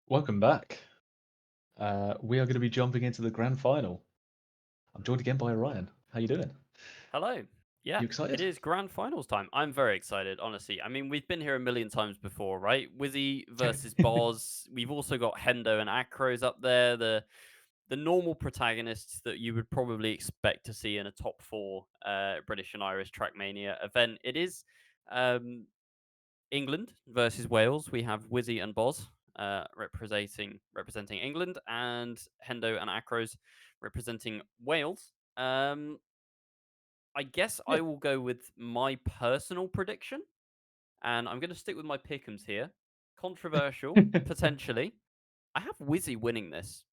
Welcome back. We are going to be jumping into the grand final. I'm joined again by Orion. How you doing? Hello. Yeah, You it excited? is grand finals time. I'm very excited, honestly. I mean, we've been here a million times before, right? Whizzy versus Boz. We've also got Hendo and Acrose up there, the normal protagonists that you would probably expect to see in a top four British and Irish Trackmania event. It is um, England versus Wales. We have Whizzy and Boz representing England, and Hendo and Acrose representing Wales. I guess Yeah. I will go with my personal prediction, and I'm going to stick with my pick'ems here. Controversial, potentially. I have Whizzy winning this.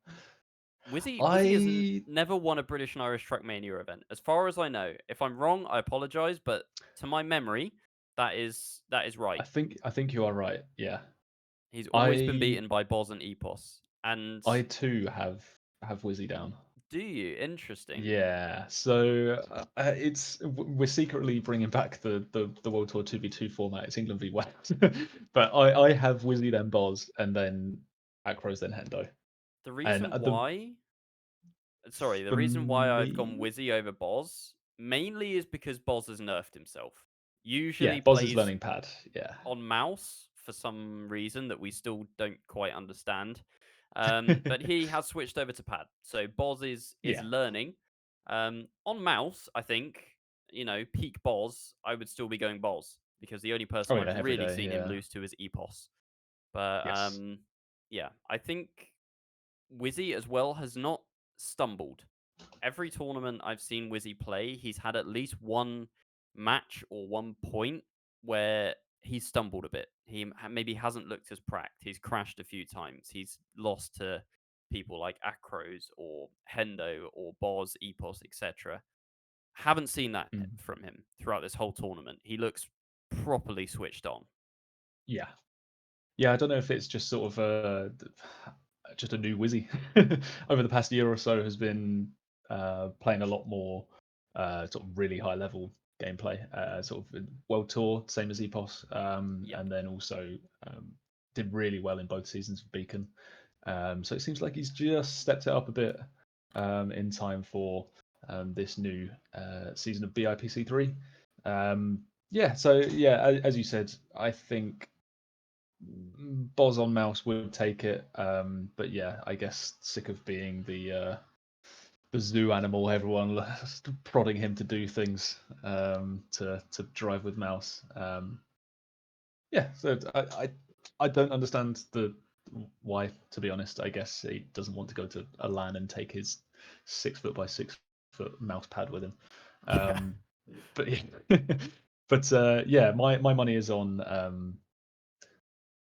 Whizzy has I never won a British and Irish Trackmania event, as far as I know. If I'm wrong, I apologise, but to my memory, that is right. I think you are right. Yeah. He's always been I beaten by Boz and Epos. And I too have Wizzy down. do you? Interesting. Yeah. So we're secretly bringing back the World Tour 2v2 format. It's England v Wales. But I have Wizzy then Boz and then Acros then Hendo. The And reason the why Sorry, the for reason why I've gone me, Whizzy over Boz mainly is because Boz has nerfed himself. yeah, Usually Boz is plays learning pad. Yeah. on mouse for some reason that we still don't quite understand. But he has switched over to pad, so Boz is Yeah. learning. On mouse, I think peak Boz, I would still be going Boz because the only Oh person yeah, I've every really day. seen him Yeah. lose to is Epos. But Yes. yeah, I think Whizzy as well has not stumbled. Every tournament I've seen Whizzy play, he's had at least one match or one point where he's stumbled a bit. He maybe hasn't looked as pracked. He's crashed a few times. He's lost to people like Acrose or Hendo or Boz, Epos, etc. Haven't seen that Mm. from him throughout this whole tournament. He looks properly switched on. Yeah. Yeah. I don't know if it's just sort of just a new Wizzy over the past year or so has been playing a lot more sort of really high level gameplay, sort of World Tour, same as Epos, Yep. and then also did really well in both seasons of Beacon. So it seems like he's just stepped it up a bit in time for this new season of BIPC 3. Yeah, so yeah, as you said, I think Boz on mouse would take it, but yeah, I guess sick of being the zoo animal, everyone prodding him to do things to drive with mouse. Yeah, so I don't understand the why. To be honest, I guess he doesn't want to go to a LAN and take his 6 foot by 6 foot mouse pad with him. Yeah. Um, but yeah, but yeah, my money is on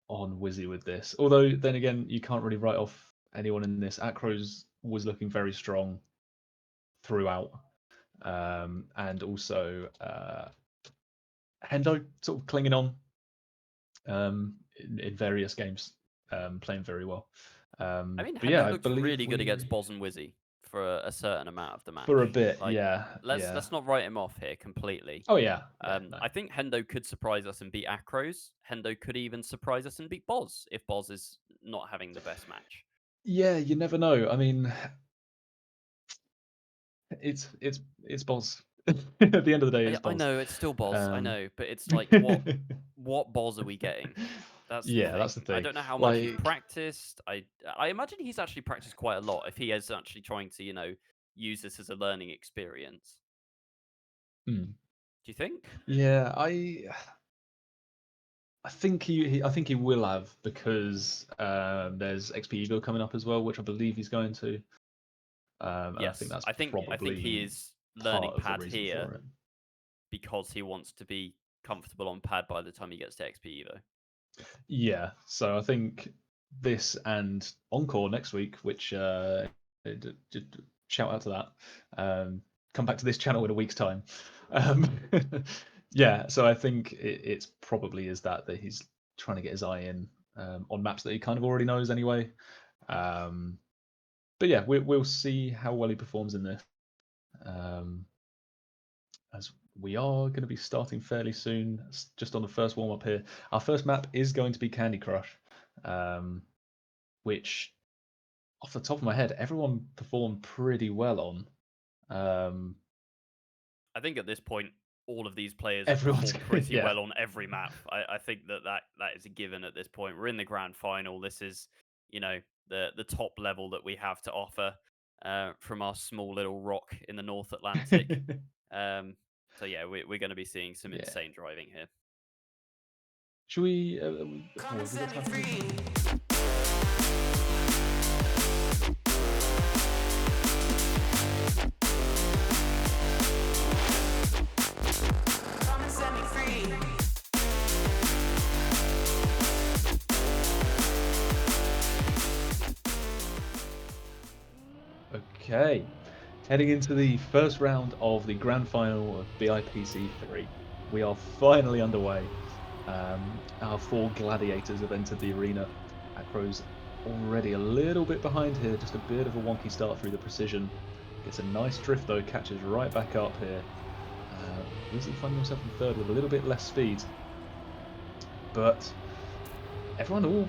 Whizzy with this. Although then again, you can't really write off anyone in this. Acrose was looking very strong throughout, and also Hendo sort of clinging on in various games, playing very well. I mean, But yeah, Hendo I looked believe really good against we Boz and Wizzy for a certain amount of the for a match. bit, Like, yeah, let's yeah. let's not write him off here completely. Oh yeah, yeah, no, I think Hendo could surprise us and beat Acrose. Hendo could even surprise us and beat Boz if Boz is not having the best match. yeah. You never know. I mean, it's Boz. At the end of the day, it's I Boz. know it's still Boz, I Um, know, but it's like what Boz are we getting? That's the yeah, that's the thing. I thing. don't know how much he's Like, practiced. I imagine he's actually practiced quite a lot if he is actually trying to use this as a learning experience. hmm, Do you think? yeah, I think he will have because there's XP Evo coming up as well, which I believe he's going to, and I think Yes, that's I think he probably is learning part of the pad reason here for it. because he wants to be comfortable on pad by the time he gets to XP Evo. Yeah, so I think this and Encore next week, which shout out to that. Come back to this channel in a week's time. Um, yeah, so I think it's probably is that he's trying to get his eye in on maps that he kind of already knows anyway. Um, but yeah, we'll see how well he performs in this. Um, as we are going to be starting fairly soon. Just on the first warm up here, our first map is going to be Candy Crush, which, off the top of my head, everyone performed pretty well on. I think at this point, all of these players have Everyone's performed pretty yeah. well on every map. I think that is a given at this point. We're in the grand final. This is, the top level that we have to offer from our small little rock in the North Atlantic. So yeah, we're going to be seeing some Yeah. insane driving here. Should we? Have we got time for this? Okay, heading into the first round of the grand final of BIPC 3. We are finally underway. Our 4 gladiators have entered the arena. Acrose already a little bit behind here, just a bit of a wonky start through the precision. Gets a nice drift though, catches right back up here. Whizzy finding himself in third with a little bit less speed. But everyone all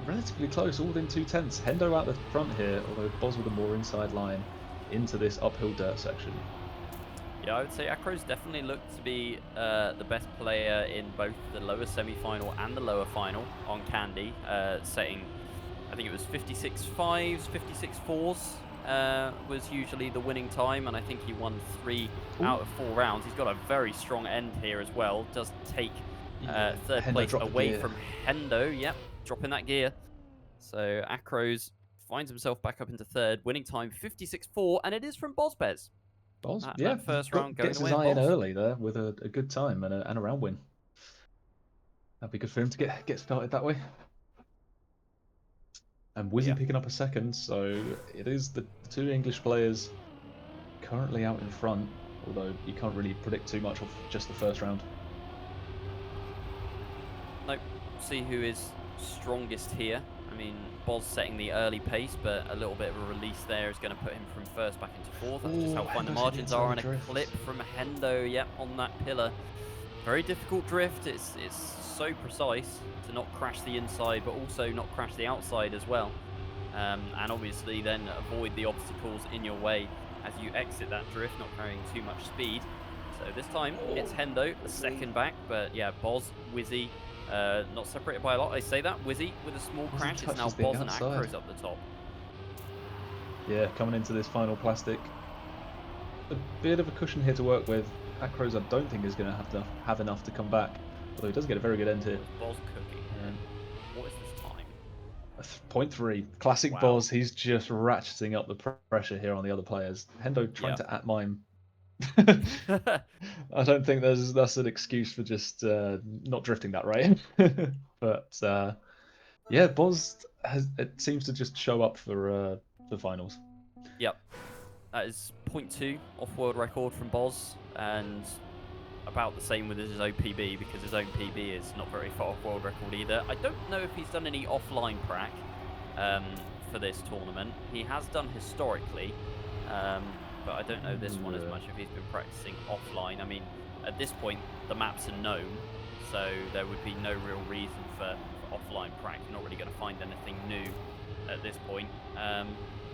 relatively close, all within 2/10. Hendo out the front here, although Boz with a more inside line into this uphill dirt section. Yeah, I would say Acrose definitely looked to be the best player in both the lower semi-final and the lower final on Candy, setting, I think it was 56 5s, 56 4s was usually the winning time, and I think he won 3 out of 4 rounds. He's got a very strong end here as well. Does take third Hendo place dropped the away gear. from Hendo. Yep, dropping that gear. So Acrose finds himself back up into third, winning time 56-4, and it is from bozbez. Boz, That first round going gets away his eye in Boz. early there with a good time and a round win. That'd be good for him to get started that way. And Whizzy picking up a second, so it is the 2 English players currently out in front, although you can't really predict too much of just the first round. Nope. See who is strongest here. I mean, Boz setting the early pace, but a little bit of a release there is going to put him from first back into fourth. That's just how fine the margins are, and a clip from Hendo, yep, on that pillar. Very difficult drift. It's so precise to not crash the inside, but also not crash the outside as well. And obviously then avoid the obstacles in your way as you exit that drift, not carrying too much speed. So this time it's Hendo, the second back, but yeah, Boz, Whizzy, not separated by a lot. I say that, Whizzy with a small crash. It's now Boz and Acrose up the top. Yeah, coming into this final plastic. A bit of a cushion here to work with. Acrose, I don't think is going to have enough to come back, although he does get a very good end here. Boz cooking. What is this time? 0.3. Classic wow. Boz. He's just ratcheting up the pressure here on the other players. Hendo trying to at-mime. I don't think that's an excuse for just not drifting that right. But yeah, Boz it seems to just show up for the finals. Yep. That is 0.2 off-world record from Boz, and about the same with his own PB, because his own PB is not very far off world record either. I don't know if he's done any offline prac for this tournament. He has done historically, but I don't know this one as much if he's been practicing offline. I mean, at this point, the maps are known, so there would be no real reason for offline prac. You're not really going to find anything new at this point.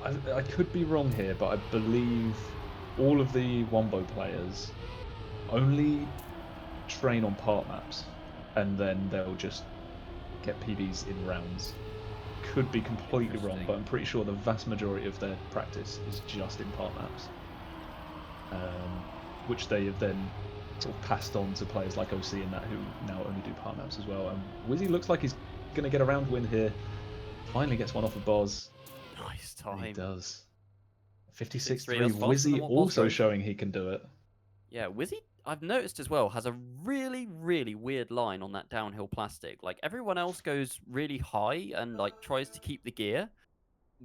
I could be wrong here, but I believe all of the Wombo players only train on part maps, and then they'll just get PBs in rounds. Could be completely wrong, but I'm pretty sure the vast majority of their practice is just in part maps, which they have then sort of passed on to players like OC and that, who now only do part maps as well. And Whizzy looks like he's going to get a round win here. Finally gets one off of Boz. Nice time. And he does. 56-3. Whizzy also showing he can do it. Yeah, Whizzy, I've noticed as well, has a really, really weird line on that downhill plastic. Like, everyone else goes really high and, like, tries to keep the gear.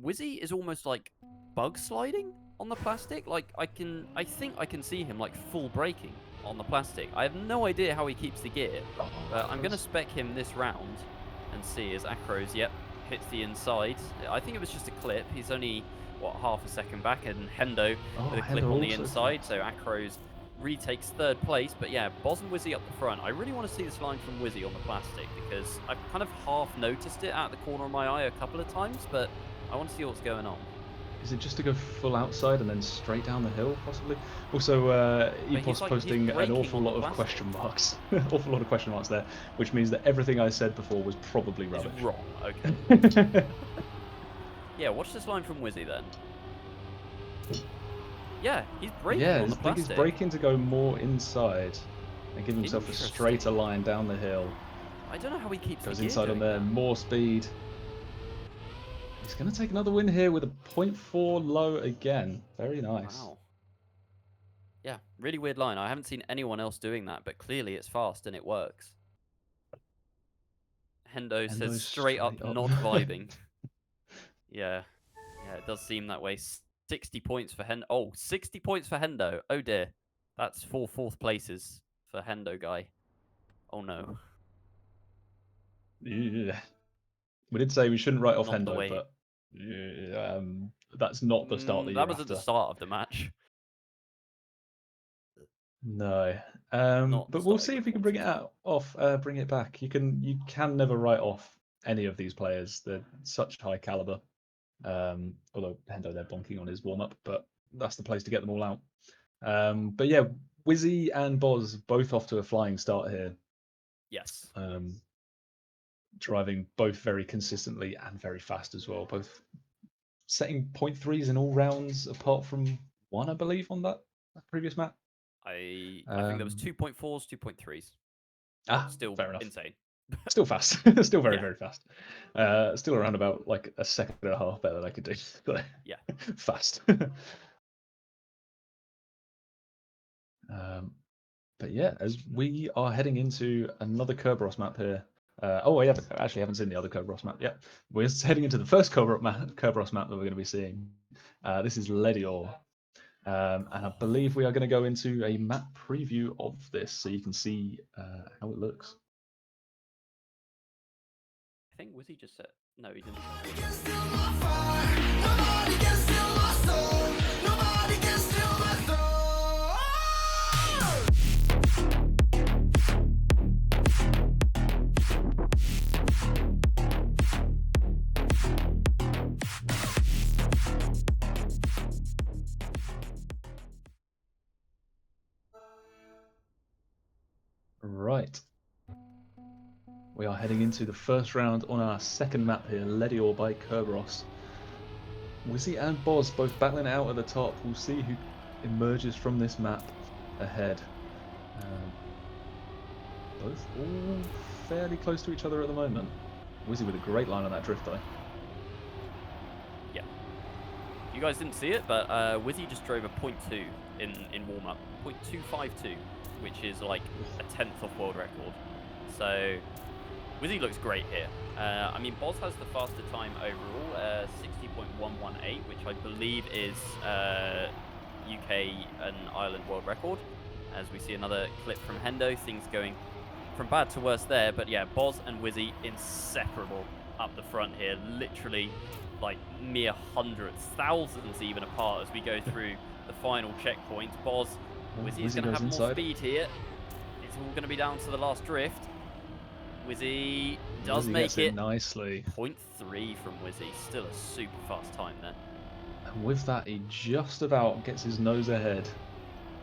Whizzy is almost, like, bug sliding on the plastic. Like, I think I can see him, like, full braking on the plastic. I have no idea how he keeps the gear, but I'm going to spec him this round and see as Acrose, yep, hits the inside. I think it was just a clip. He's only, what, half a second back, and Hendo with a clip on the inside, so Acrose retakes 3rd place. But yeah, Boz and Whizzy up the front. I really want to see this line from Whizzy on the plastic because I've kind of half noticed it out the corner of my eye a couple of times, but I want to see what's going on. Is it just to go full outside and then straight down the hill, possibly? Also, But he's Epos like, he's posting an braking awful on the lot of plastic. question marks. Awful lot of question marks there, which means that everything I said before was probably It's rubbish. wrong. Okay. Yeah, watch this line from Whizzy then. Yeah, he's braking Yeah, on I the think he's plastic. braking to go more inside and give himself a straighter Interesting. line down the hill. I don't know how he keeps Goes the gear inside on doing there, that. more speed. He's going to take another win here with a 0.4 low again. Very nice. Wow. Yeah, really weird line. I haven't seen anyone else doing that, but clearly it's fast and it works. Hendo says Hendo's straight up straight not vibing. Yeah. Yeah, it does seem that way. 60 points for Hendo. Oh, 60 points for Hendo. Oh dear. That's 4 4th places for Hendo guy. Oh no. Yeah. We did say we shouldn't write off Not the Hendo, way. but that's not the start that That you're was at the after. start of the match. No, Not the but we'll start see you if we can wanted. bring it back. You can never write off any of these players. They're such high caliber. Although Hendo they're bonking on his warm up, but that's the place to get them all out. But yeah, Whizzy and Boz both off to a flying start here. Yes. Driving both very consistently and very fast as well. Both setting 0.3s in all rounds, apart from one, I believe, on that previous map. I think there was 2.4s, 2.3s. Still Fair enough. insane. Still fast. Still very, Yeah. very fast. Still around about like a second and a half better than I could do. Yeah. Fast. But yeah, as we are heading into another Kerberos map here. Oh, I haven't seen the other Kerberos map yet. We're heading into the first Kerberos map that we're going to be seeing. This is Ledior. And I believe we are going to go into a map preview of this so you can see how it looks. I think Whizzy just said no, he didn't. Right. We are heading into the first round on our second map here, Ledior by Kerberos. Whizzy and Boz both battling it out at the top. We'll see who emerges from this map ahead. Both all fairly close to each other at the moment. Whizzy with a great line on that drift though. Yeah. You guys didn't see it, but Whizzy just drove a 0.2 in warm-up. 0.252, which is like a 10th of world record. So Whizzy looks great here. I mean, Boz has the faster time overall, 60.118, which I believe is UK and Ireland world record. As we see another clip from Hendo, things going from bad to worse there. But yeah, Boz and Whizzy inseparable up the front here, literally like mere hundreds, thousands even apart as we go through the final checkpoint. Whizzy is going to have more speed here. It's all going to be down to the last drift. Whizzy does make it nicely. 0.3 from Whizzy. Still a super fast time there. And with that, he just about gets his nose ahead.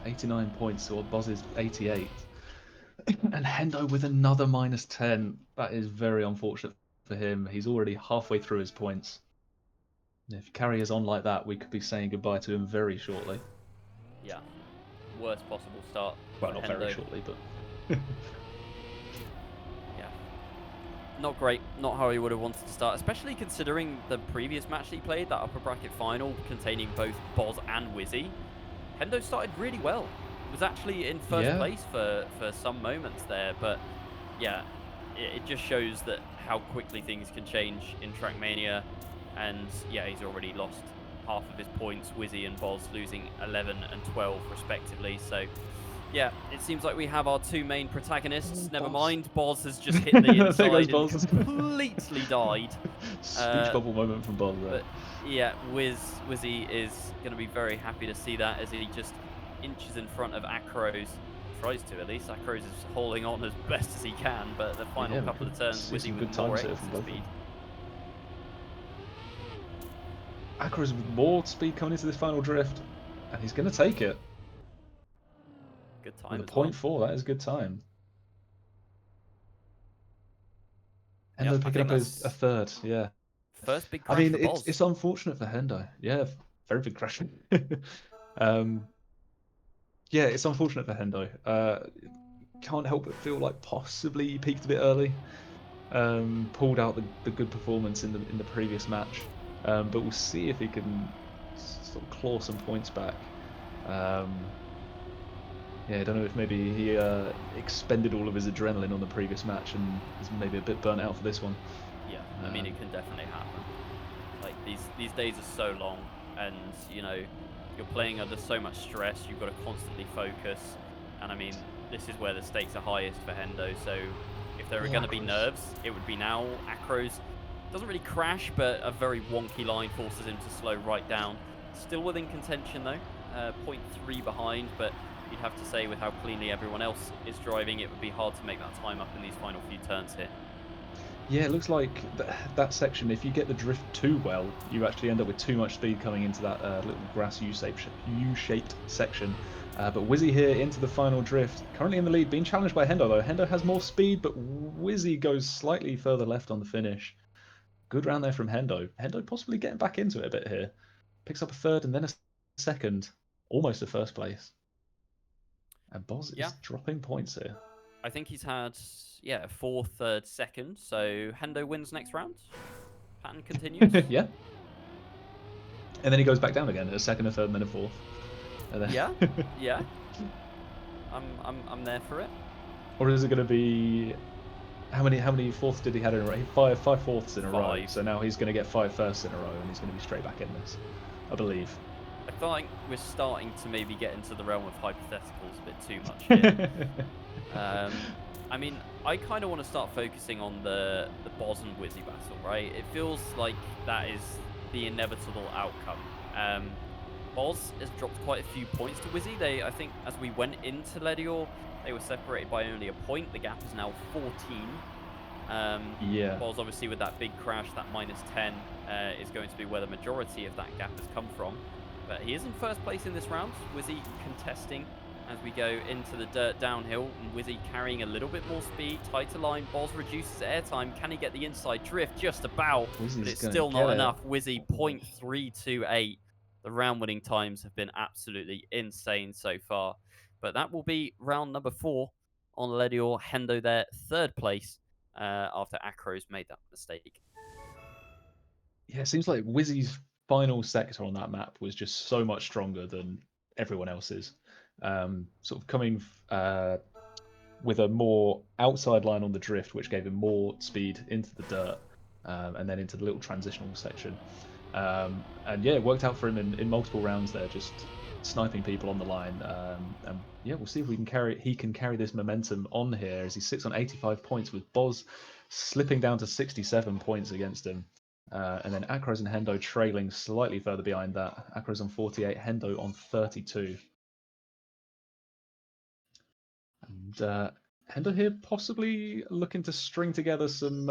89 points to Boz's 88. And Hendo with another -10. That is very unfortunate for him. He's already halfway through his points. If carriers on like that, we could be saying goodbye to him very shortly. Yeah. Worst possible start. Well, not Hendo. very shortly, but... Yeah. Not great. Not how he would have wanted to start, especially considering the previous match he played, that upper bracket final containing both Boz and Whizzy. Hendo started really well. Was actually in first place for some moments there, but yeah, it just shows that how quickly things can change in Trackmania. And yeah, he's already lost half of his points. Whizzy and Boz losing 11 and 12 respectively. So yeah, it seems like we have our two main protagonists. Never mind, Boz has just hit the inside and completely died. Speech bubble moment from Boz there. But yeah, Whizzy is going to be very happy to see that as he just inches in front of Acrose. Tries to, at least. Acrose is holding on as best as he can, but the final Yeah, we couple could of turns, see Whizzy some with good more times here from exit both of them. speed. Acrose with more speed coming into this final drift, and he's going to take it Good with time a as well. 0.4. That is good time. Yep, Hendo I picking think up a that's third, yeah. first big I crash mean, for it's Boz. unfortunate for Hendo. Yeah, very big crash. um, yeah, it's unfortunate for Hendo. Can't help but feel like possibly he peaked a bit early. Pulled out the good performance in the previous match, but we'll see if he can sort of claw some points back. Yeah, I don't know if maybe he expended all of his adrenaline on the previous match and is maybe a bit burnt out for this one. Yeah, I mean, it can definitely happen. Like, these days are so long, and, you're playing under so much stress, you've got to constantly focus, and I mean, this is where the stakes are highest for Hendo, so if there are Oh, going to be Acrose. nerves, it would be now. Acrose doesn't really crash, but a very wonky line forces him to slow right down. Still within contention, though, point 0.3 behind, but you'd have to say with how cleanly everyone else is driving, it would be hard to make that time up in these final few turns here. Yeah, it looks like that section, if you get the drift too well, you actually end up with too much speed coming into that little grass U-shaped section. But Whizzy here into the final drift, currently in the lead, being challenged by Hendo though. Hendo has more speed, but Whizzy goes slightly further left on the finish. Good round there from Hendo. Hendo possibly getting back into it a bit here. Picks up a third and then a second, almost a first place. And Boz Yeah, is dropping points here. I think he's had, yeah, fourth, third, second. So Hendo wins next round. Pattern continues. Yeah. And then he goes back down again, a second, a third, and then a fourth. And Yeah, then yeah. I'm there for it. or is it going to be how many fourths did he had in a row? Five fourths in a row. 5. So now he's going to get five firsts in a row, and he's going to be straight back in this, I believe. I think we're starting to maybe get into the realm of hypotheticals a bit too much here. I mean, I kind of want to start focusing on the Boz and Whizzy battle, right? It feels like that is the inevitable outcome. Boz has dropped quite a few points to Whizzy. I think, as we went into Ledior, they were separated by only a point. The gap is now 14. Yeah. Boz, obviously, with that big crash, that -10 is going to be where the majority of that gap has come from. But he is in first place in this round. Whizzy contesting as we go into the dirt downhill, and Whizzy carrying a little bit more speed, tighter line. Boz reduces airtime. Can he get the inside drift? Just about, but Whizzy's it's going to still get not it. enough. Whizzy Oh. 0.328. The round winning times have been absolutely insane so far. But that will be round number 4 on Ledior. Hendo there, third place after Acrose made that mistake. Yeah, it seems like Whizzy's final sector on that map was just so much stronger than everyone else's. Sort of coming with a more outside line on the drift, which gave him more speed into the dirt and then into the little transitional section. And yeah, it worked out for him in multiple rounds there, just sniping people on the line. And yeah, we'll see if he can carry this momentum on here as he sits on 85 points with Boz slipping down to 67 points against him. And then Acrose and Hendo trailing slightly further behind that. Acrose on 48, Hendo on 32. And Hendo here possibly looking to string together some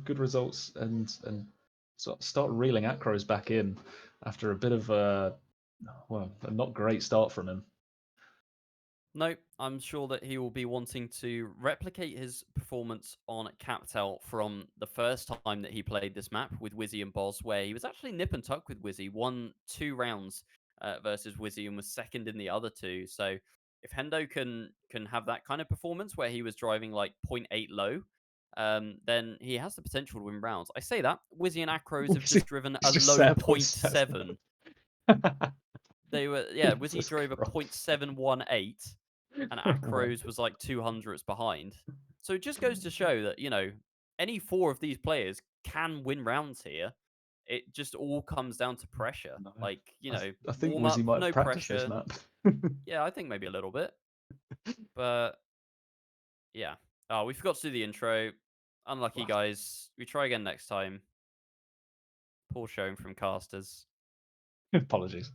good results and sort of start reeling Acrose back in after a bit of a not great start from him. No, I'm sure that he will be wanting to replicate his performance on Captel from the first time that he played this map with Whizzy and Boz, where he was actually nip and tuck with Whizzy, won 2 rounds versus Whizzy and was second in the other 2. So if Hendo can have that kind of performance where he was driving like zero point 0.8 low, then he has the potential to win rounds. I say that Whizzy and Acrose have just driven He's a just low set a zero point point seven. 0.7. They were, yeah, Whizzy Jesus drove a Christ. 0.718 and Oh my Acrose was like 200s behind. So it just goes to show that, any 4 of these players can win rounds here. It just all comes down to pressure. no. Like, I think warm Wizzy up, might have no practiced this pressure. map. Yeah, I think maybe a little bit. But yeah. Oh, we forgot to do the intro. Unlucky, Wow. guys. We try again next time. Poor showing from casters. Apologies.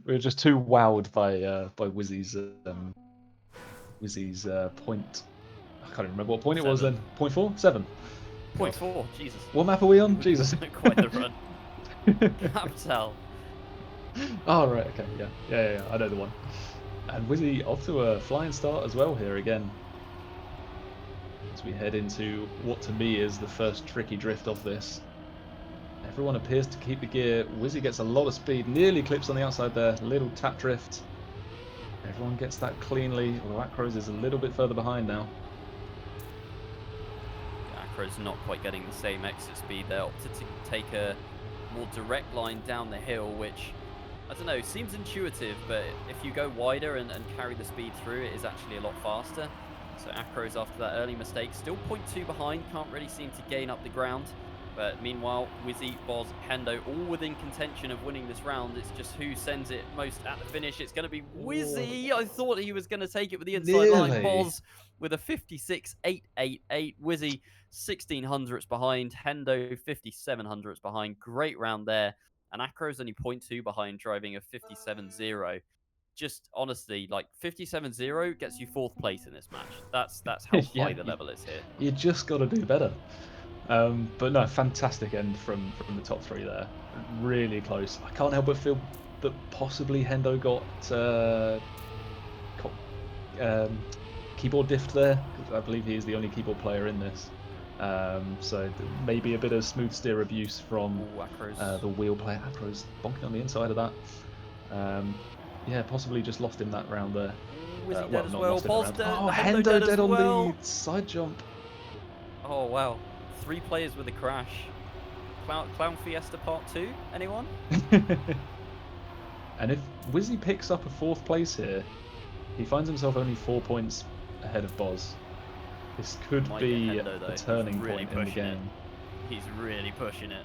We were just too wowed by Whizzy's point. I can't even remember what point it was 7. then. Point 4? 7. God. 0.4, Jesus. What map are we on? Jesus. Quite the run. Capital. Oh, right, okay, yeah, I know the one. And Whizzy off to a flying start as well here again. As we head into what to me is the first tricky drift of this. Everyone appears to keep the gear. Whizzy gets a lot of speed, nearly clips on the outside there. Little tap drift. Everyone gets that cleanly, although Acrose is a little bit further behind now. Acrose not quite getting the same exit speed there. Opted to take a more direct line down the hill, which, I don't know, seems intuitive, but if you go wider and carry the speed through, it is actually a lot faster. So Acrose, after that early mistake, still 0.2 behind, can't really seem to gain up the ground. But meanwhile, Whizzy, Boz, Hendo, all within contention of winning this round. It's just who sends it most at the finish. It's going to be Whizzy. I thought he was going to take it with the inside line. Boz with a 56.888. Whizzy 1600s behind. Hendo 5700s behind. Great round there. And Acrose only 0.2 behind, driving a 57.0. Just honestly, like 57.0 gets you 4th place in this match. That's how high the level is here. You just got to do better. But no, fantastic end from the top 3 there. Really close. I can't help but feel that possibly Hendo got keyboard diffed there, because I believe he is the only keyboard player in this. So maybe a bit of smooth steer abuse from the wheel player. Acrose bonking on the inside of that. Yeah, possibly just lost him that round there. Well, not lost him around. Oh, Hendo dead on the side jump. Oh, wow. 3 players with a crash. Clown Fiesta Part 2, anyone? And if Whizzy picks up a 4th place here, he finds himself only 4 points ahead of Boz. This could be Hendo, a turning point in the game. He's really pushing it.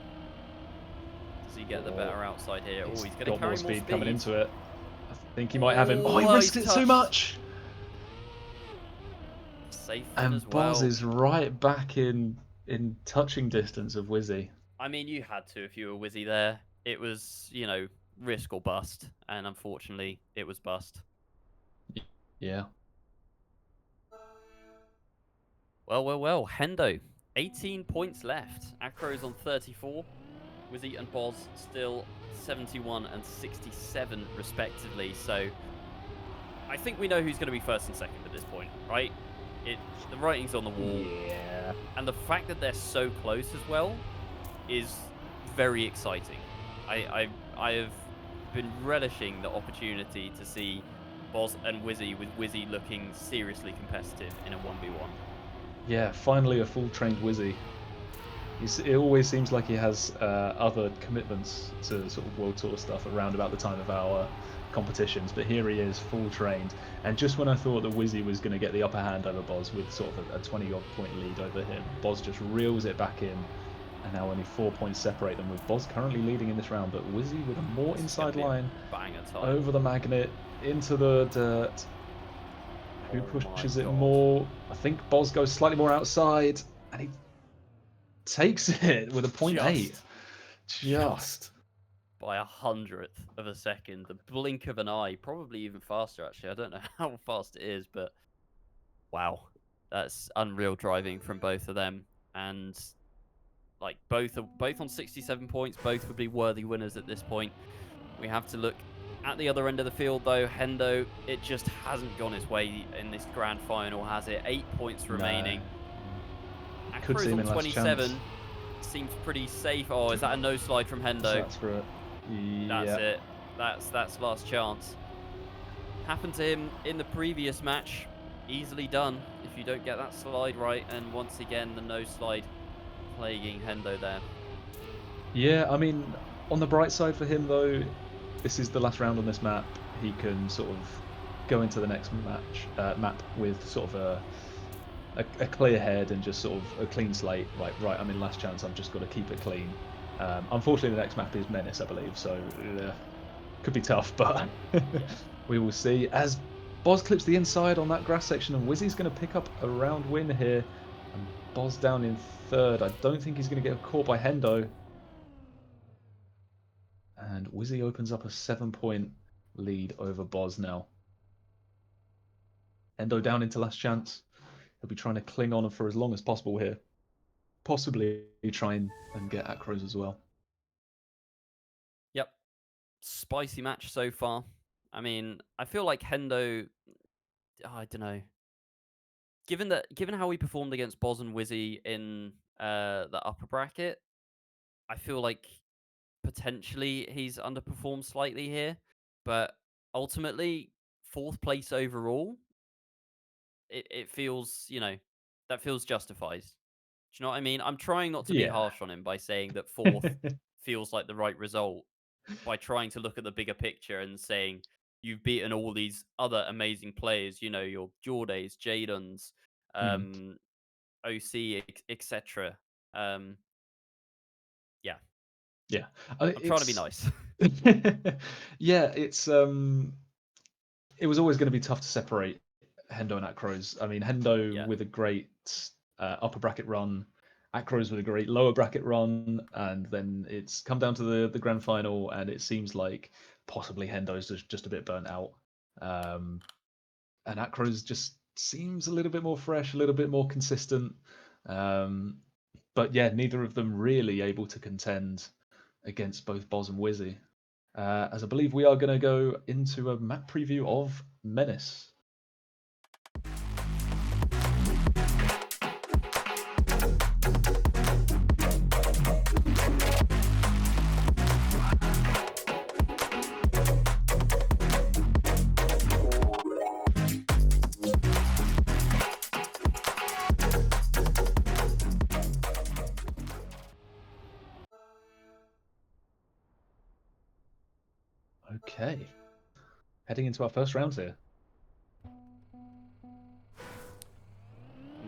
Does he get the better outside here? He's he's going to carry more speed coming speed. into it. I think he might have him. Oh, he risked it too much! Safe and as well. Boz is right back in touching distance of Whizzy. I mean, you had to if you were Whizzy there. It was, you know, risk or bust, and unfortunately, it was bust. Yeah. Well. Hendo, 18 points left. Acrose on 34. Whizzy and Boz still 71 and 67 respectively. So I think we know who's going to be 1st and 2nd at this point, right? The writing's on the wall. Yeah. And the fact that they're so close as well is very exciting. I have been relishing the opportunity to see Boz and Whizzy, with Whizzy looking seriously competitive in a 1v1. Yeah, finally a full trained Whizzy. It always seems like he has other commitments to sort of World Tour stuff around about the time of our competitions, but here he is, full trained. And just when I thought that Whizzy was going to get the upper hand over Boz with sort of a 20-odd point lead over him, Boz just reels it back in, and now only 4 points separate them, with Boz currently leading in this round, but Whizzy with a more inside line over the magnet into the dirt. Who pushes it more? I think Boz goes slightly more outside, and he takes it with a 0.8. Just by 100th of a second, the blink of an eye, probably even faster actually. I don't know how fast it is, but wow, that's unreal driving from both of them. And like both on 67 points, both would be worthy winners at this point. We have to look at the other end of the field though. Hendo, it just hasn't gone his way in this grand final, has it? 8 points remaining. Acrose on 27 seems pretty safe. Oh, is that a no slide from Hendo? That's for it. That's it. That's last chance. Happened to him in the previous match. Easily done if you don't get that slide right. And once again, the no slide plaguing Hendo there. Yeah, I mean, on the bright side for him though, this is the last round on this map. He can sort of go into the next map with sort of a clear head and just sort of a clean slate. Like, right, I'm in last chance. I've just got to keep it clean. Unfortunately, the next map is Menace, I believe, so could be tough, but we will see. As Boz clips the inside on that grass section, and Whizzy's going to pick up a round win here. And Boz down in 3rd. I don't think he's going to get caught by Hendo. And Whizzy opens up a 7-point lead over Boz now. Hendo down into last chance. He'll be trying to cling on for as long as possible here. Possibly try and get Acrose as well. Yep. Spicy match so far. I mean, I feel like Hendo, I don't know. Given how he performed against Boz and Whizzy in the upper bracket, I feel like potentially he's underperformed slightly here, but ultimately 4th place overall, it feels, that feels justified. Do you know what I mean? I'm trying not to be Yeah. harsh on him by saying that 4th feels like the right result, by trying to look at the bigger picture and saying you've beaten all these other amazing players, your Jordays, Jadons, OC, etc. Yeah. Yeah. I'm trying to be nice. Yeah, it was always going to be tough to separate Hendo and Acrose. I mean, Hendo Yeah. with a great upper bracket run, Acrose with a great lower bracket run, and then it's come down to the grand final, and it seems like possibly Hendo's just a bit burnt out. And Acrose just seems a little bit more fresh, a little bit more consistent. But yeah, neither of them really able to contend against both Boz and Whizzy. As I believe we are going to go into a map preview of Menace. Okay. Heading into our first round here.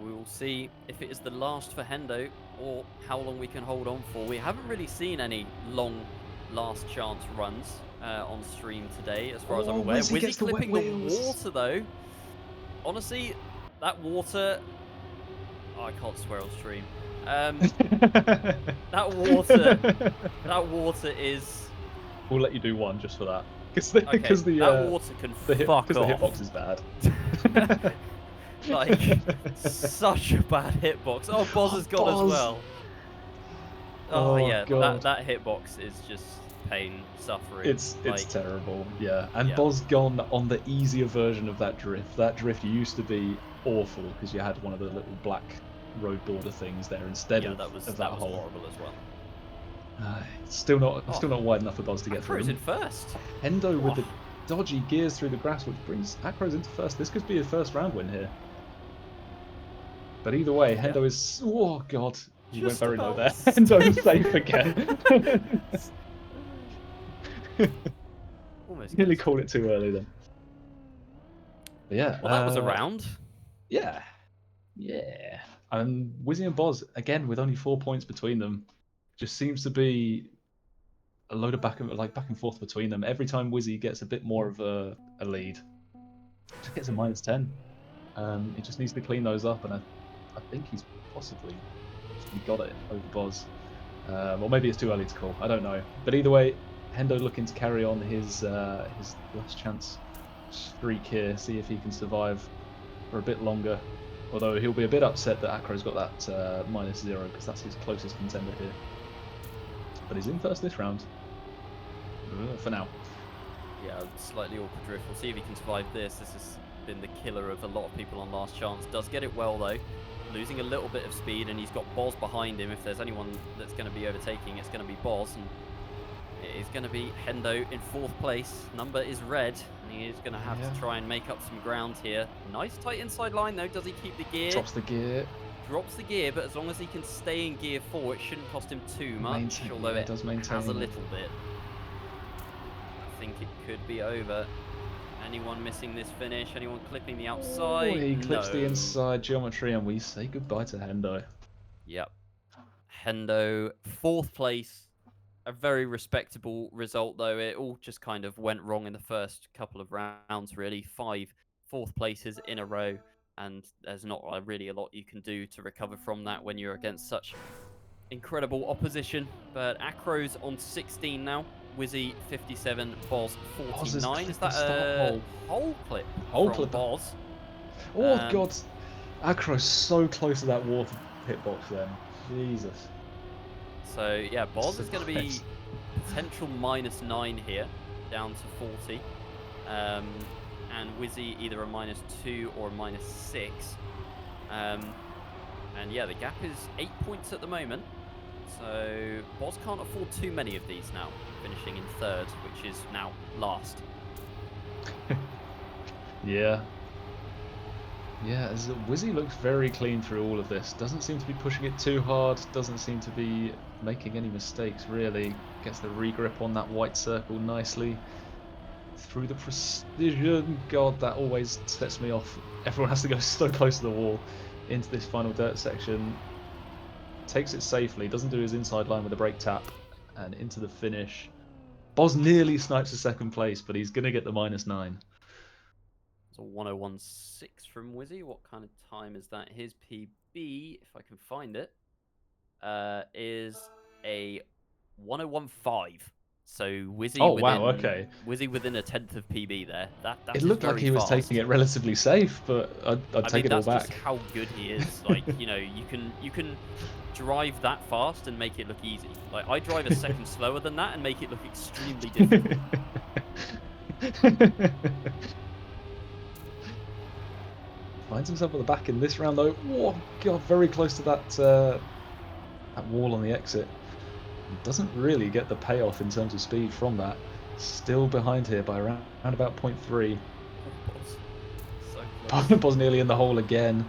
We will see if it is the last for Hendo or how long we can hold on for. We haven't really seen any long last chance runs on stream today, as far as I'm aware. Whizzy Whizzy gets the wet clipping the wheels. water, though. Honestly, that water... Oh, I can't swear on stream. That water is... We'll let you do one just for that. Okay, Because that water can fuck the off. hitbox is bad. Like, such a bad hitbox. Oh, Boz has gone as well. Oh, yeah, God. that hitbox is just pain, suffering. It's terrible, yeah. And Yeah. Boz gone on the easier version of that drift. That drift used to be awful because you had one of the little black road border things there instead of that was that hole. horrible as well. Still not wide enough for Boz to get through. Acrose in first. Hendo with the dodgy gears through the grass, which brings Acrose into first. This could be a first round win here. But either way, Hendo is... Oh, God. He went very low there. Hendo's safe again. Almost Nearly called it too early then. But yeah. Well, that was a round. Yeah. Yeah. And Whizzy and Boz, again, with only 4 points between them, just seems to be a load of back and forth between them. Every time Whizzy gets a bit more of a lead, just gets a -10. He just needs to clean those up, and I think he's possibly got it over Boz. Or maybe it's too early to call. I don't know. But either way, Hendo looking to carry on his last chance streak here, see if he can survive for a bit longer. Although he'll be a bit upset that Acro's got that -0 because that's his closest contender here. But he's in first this round. For now. Yeah, slightly awkward drift. We'll see if he can survive this. This has been the killer of a lot of people on last chance. Does get it well, though. Losing a little bit of speed, and he's got Boz behind him. If there's anyone that's going to be overtaking, it's going to be Boz. And it is going to be Hendo in 4th place. Number is red, and he is going to have to try and make up some ground here. Nice tight inside line, though. Does he keep the gear? Drops the gear. Drops the gear, but as long as he can stay in gear 4, it shouldn't cost him too much, although it does maintain. has a little bit. I think it could be over. Anyone missing this finish? Anyone clipping the outside? He clips the inside geometry, and we say goodbye to Hendo. Yep. Hendo, 4th place. A very respectable result, though. It all just kind of went wrong in the first couple of rounds, really. 5 4th places in a row, and there's not really a lot you can do to recover from that when you're against such incredible opposition. But Acrose on 16 now. Whizzy 57, Boz Boz has 49. Is clipped the that start a hole. whole clip Hole from clipper. Boz? Oh, God. Acrose so close to that water hitbox then. Jesus. So, yeah, Boz is going to be Surprised. potential -9 here, down to 40. And Whizzy either a -2 or a -6. And yeah, the gap is 8 points at the moment. So Boz can't afford too many of these now, finishing in third, which is now last. Yeah. Yeah, as Whizzy looks very clean through all of this. Doesn't seem to be pushing it too hard. Doesn't seem to be making any mistakes, really. Gets the regrip on that white circle nicely. Through the precision. God, that always sets me off. Everyone has to go so close to the wall into this final dirt section. Takes it safely. Doesn't do his inside line with a brake tap. And into the finish. Boz nearly snipes the second place, but he's going to get the -9. It's a 1016 from Whizzy. What kind of time is that? His PB, if I can find it, is a 1015. So Oh, wow, okay. Whizzy within a tenth of PB there. That It is looked like very he was taking fast. it relatively safe, but I'd I take mean, it all that's just back. how good he is. Like, you know, you can drive that fast and make it look easy. Like, I drive a second slower than that and make it look extremely difficult. Finds himself at the back in this round, though. Oh, God, very close to that that wall on the exit. Doesn't really get the payoff in terms of speed from that. Still behind here by around about 0.3. So close. Boz nearly in the hole again.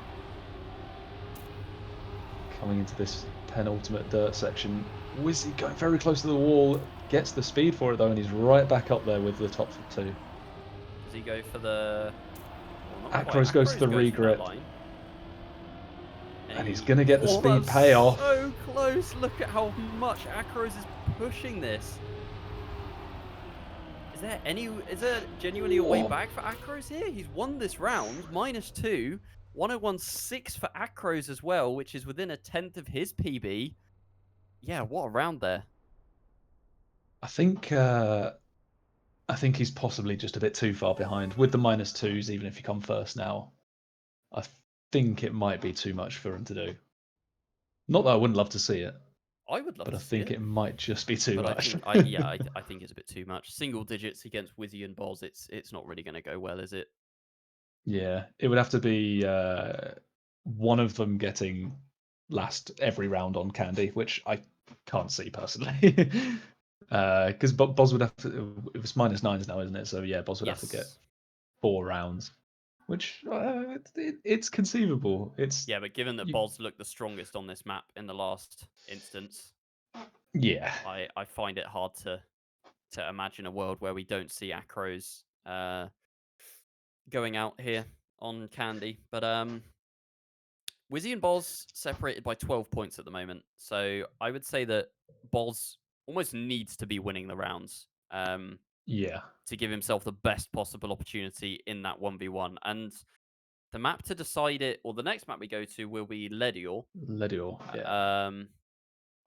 Coming into this penultimate dirt section. Whizzy going very close to the wall. Gets the speed for it, though, and he's right back up there with the top two. Does he go for the... Well, not quite. Acrose goes for the Acrose for that regrip. line. And he's going to get the speed that's payoff. so close. Look at how much Acrose is pushing this. Is there genuinely a way back for Acrose here? He's won this round, -2. 1016 for Acrose as well, which is within a tenth of his PB. Yeah, what a round there. I think he's possibly just a bit too far behind with the -2s. Even if you come first now, I think it might be too much for him to do. Not that I wouldn't love to see it, I would love but I to see think it. it might just be too But much. I think it's a bit too much. Single digits against Whizzy and Boz, it's not really going to go well, is it? Yeah, it would have to be one of them getting last every round on Candy, which I can't see personally. Because Boz would have to. It was -9s now, isn't it? So yeah, Boz would have to get Yes. 4 rounds, which it's conceivable. Yeah, but given that Boz looked the strongest on this map in the last instance, yeah. I find it hard to imagine a world where we don't see Acrose going out here on Candy. But Whizzy and Boz separated by 12 points at the moment. So I would say that Boz almost needs to be winning the rounds Yeah. to give himself the best possible opportunity in that 1v1. And the map to decide it, or the next map we go to, will be Ledior. Ledior, yeah.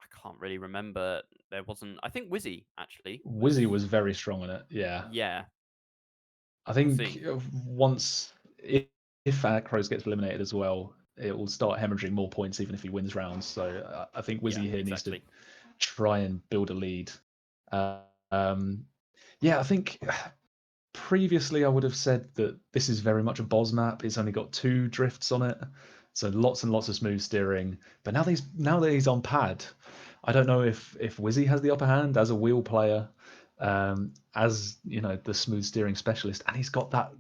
I can't really remember. There wasn't. I think Whizzy actually Whizzy was very strong in it. Yeah. Yeah. I We'll think see. once if Acrose gets eliminated as well, it will start hemorrhaging more points even if he wins rounds. So I think Whizzy here needs to try and build a lead. Yeah, I think previously I would have said that this is very much a Boz map. It's only got 2 drifts on it, so lots and lots of smooth steering. But now that he's on pad, I don't know if Whizzy has the upper hand as a wheel player, as you know, the smooth steering specialist, and he's got that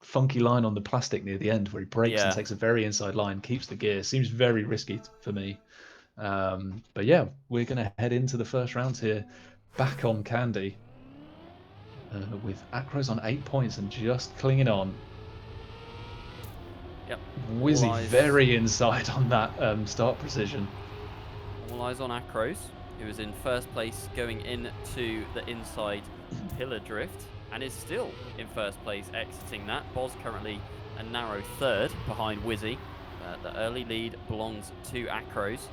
funky line on the plastic near the end where he brakes and takes a very inside line, keeps the gear. Seems very risky for me. But yeah, we're going to head into the first round here, back on Candy, with Acrose on 8 points and just clinging on. Yep. Whizzy very inside on that start precision. All eyes on Acrose, who is in first place going into the inside pillar drift and is still in first place exiting that. Boz currently a narrow third behind Whizzy. The early lead belongs to Acrose,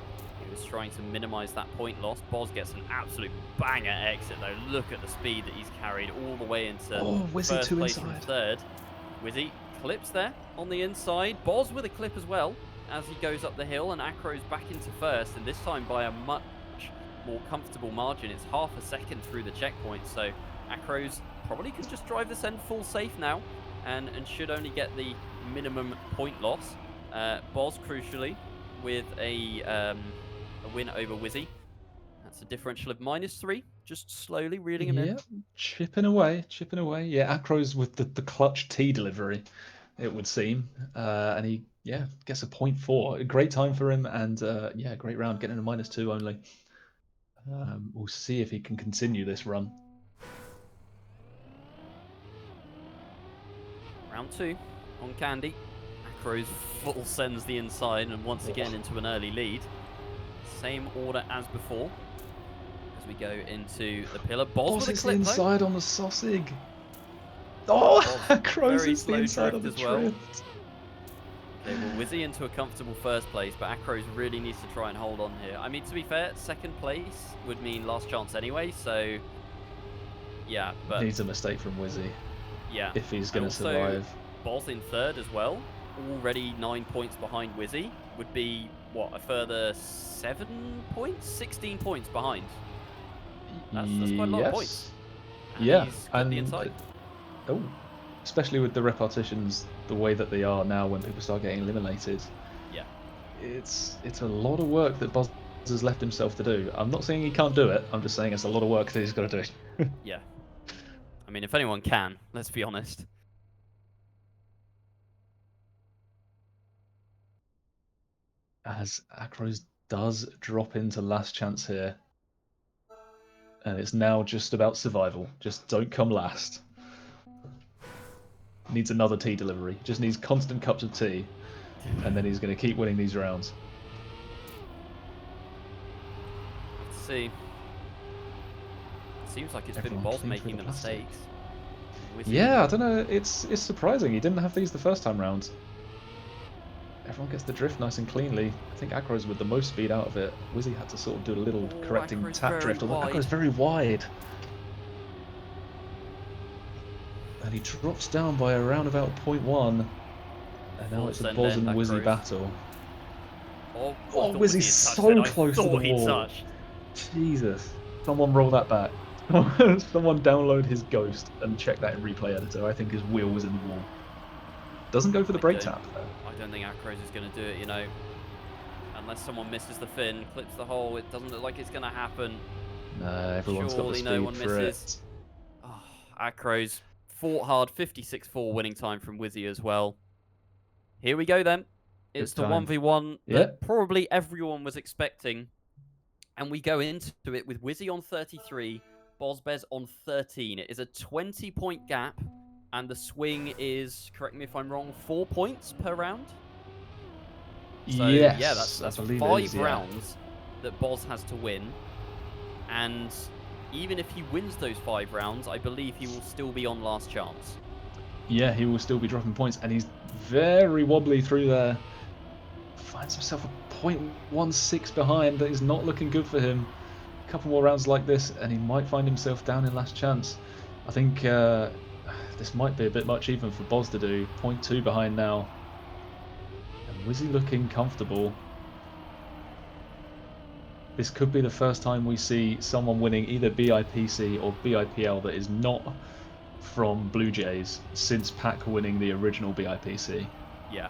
who is trying to minimize that point loss. Boz gets an absolute banger exit, though. Look at the speed that he's carried all the way into Oh, Whizzy first two place from inside. third. Whizzy clips there on the inside. Boz with a clip as well as he goes up the hill, and Acrose back into first, and this time by a much more comfortable margin. It's half a second through the checkpoint, so Acrose probably can just drive this end full safe now and should only get the minimum point loss. Boz, crucially, with a win over Whizzy. That's a differential of -3, just slowly reeling him in. Yeah, chipping away, chipping away. Yeah, Acrose with the clutch T delivery, it would seem. And he, gets a 0.4. A great time for him, and great round, getting a -2 only. We'll see if he can continue this run. Round 2 on Candy. Acrose full sends the inside and once again into an early lead. Same order as before. As we go into the pillar. Boz with a clip, inside on the sausage. Oh, Acrose very is the slow inside on drift the as well. drift. Okay, well, Whizzy into a comfortable first place, but Acrose really needs to try and hold on here. I mean, to be fair, second place would mean last chance anyway, so yeah, but Needs a mistake from Whizzy. yeah, If he's going to survive. Boz in third as well, already 9 points behind Whizzy, would be, what, a further 7 points? 16 points behind. That's quite a lot of points. And he's got the inside. Oh, especially with the repartitions the way that they are now when people start getting eliminated. Yeah. It's a lot of work that Boz has left himself to do. I'm not saying he can't do it, I'm just saying it's a lot of work that he's got to do. Yeah. I mean, if anyone can, let's be honest. As Acrose does drop into last chance here. And it's now just about survival. Just don't come last. Needs another tea delivery. Just needs constant cups of tea. And then he's going to keep winning these rounds. Let's see. Seems like it's been Boz making the mistakes. Yeah, I don't know. It's surprising. He didn't have these the first time round. Everyone gets the drift nice and cleanly. I think Acrose with the most speed out of it. Whizzy had to sort of do a little correcting tap drift. Acrose very wide. And he drops down by around about 0.1. And now it's a Boz and Whizzy battle. Oh, Whizzy's so close to the wall. Jesus. Someone roll that back. Someone download his ghost and check that in replay editor. I think his wheel was in the wall. Doesn't go for the brake tap, though. I don't think Acrose is going to do it, you know. Unless someone misses the fin, clips the hole, it doesn't look like it's going to happen. No, everyone's got the speed no one for misses. Oh, Acrose fought hard, 56.4 winning time from Whizzy as well. Here we go then. It's the 1v1 that probably everyone was expecting. And we go into it with Whizzy on 33, bozbez on 13. It is a 20-point gap. And the swing is, correct me if I'm wrong, 4 points per round? So, yes, yeah, that's 5 rounds that Boz has to win. And even if he wins those 5 rounds, I believe he will still be on last chance. Yeah, he will still be dropping points. And he's very wobbly through there. Finds himself a 0.16 behind. That is not looking good for him. A couple more rounds like this, and he might find himself down in last chance. I think this might be a bit much even for Boz to do. 0.2 behind now. And Whizzy looking comfortable. This could be the first time we see someone winning either BIPC or BIPL that is not from Blue Jays since Pac winning the original BIPC. Yeah,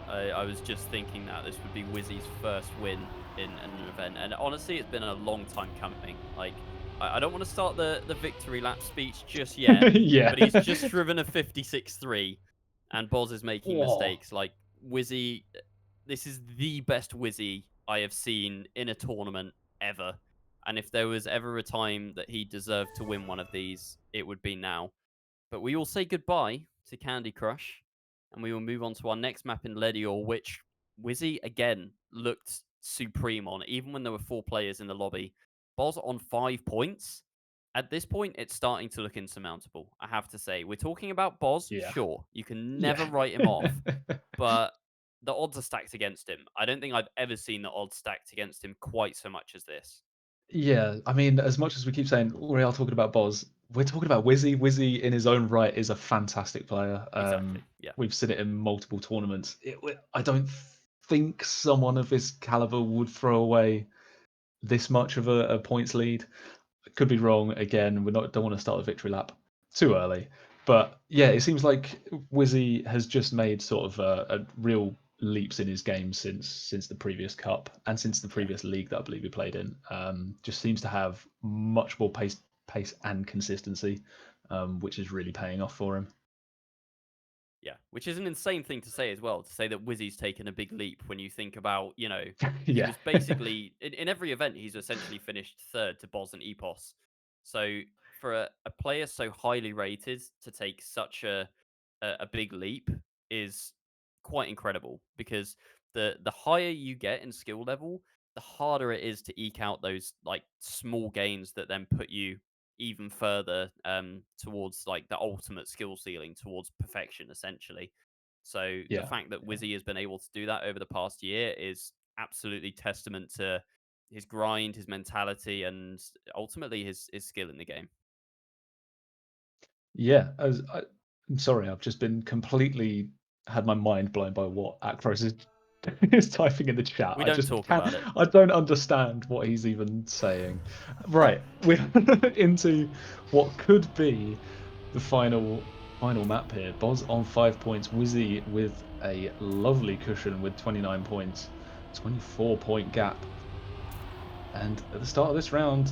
I was just thinking that this would be Whizzy's first win in an event. And honestly, it's been a long time coming. Like, I don't want to start the victory lap speech just yet. Yeah. But he's just driven a 56.3 and Boz is making mistakes. Like, Whizzy, this is the best Whizzy I have seen in a tournament ever. And if there was ever a time that he deserved to win one of these, it would be now. But we will say goodbye to Candy Crush. And we will move on to our next map in Ledior, which Whizzy, again, looked supreme on, even when there were 4 players in the lobby. Boz on 5 points. At this point, it's starting to look insurmountable, I have to say. We're talking about Boz, sure. You can never write him off. But the odds are stacked against him. I don't think I've ever seen the odds stacked against him quite so much as this. Yeah, I mean, as much as we keep saying we are talking about Boz, we're talking about Whizzy. Whizzy, in his own right, is a fantastic player. Exactly. Yeah. We've seen it in multiple tournaments. I don't think someone of his caliber would throw away this much of a points lead. Could be wrong. Again, don't want to start a victory lap too early. But yeah, it seems like Whizzy has just made sort of a real leaps in his game since the previous cup and since the Yeah. previous league that I believe he played in. Just seems to have much more pace and consistency, which is really paying off for him. Yeah, which is an insane thing to say as well, to say that Whizzy's taken a big leap when you think about, he Yeah. was basically, in every event, he's essentially finished third to Boz and Epos. So for a player so highly rated to take such a big leap is quite incredible, because the higher you get in skill level, the harder it is to eke out those like small gains that then put you even further towards like the ultimate skill ceiling, towards perfection, essentially. So the Yeah. fact that Whizzy has been able to do that over the past year is absolutely testament to his grind, his mentality, and ultimately his skill in the game. Yeah, I'm sorry, I've just been completely had my mind blown by what Acrose is typing in the chat. We I don't just talk can't, about it. I don't understand what he's even saying. Right, we're into what could be the final map here. Boz on 5 points, Whizzy with a lovely cushion with 29 points, 24-point gap. And at the start of this round,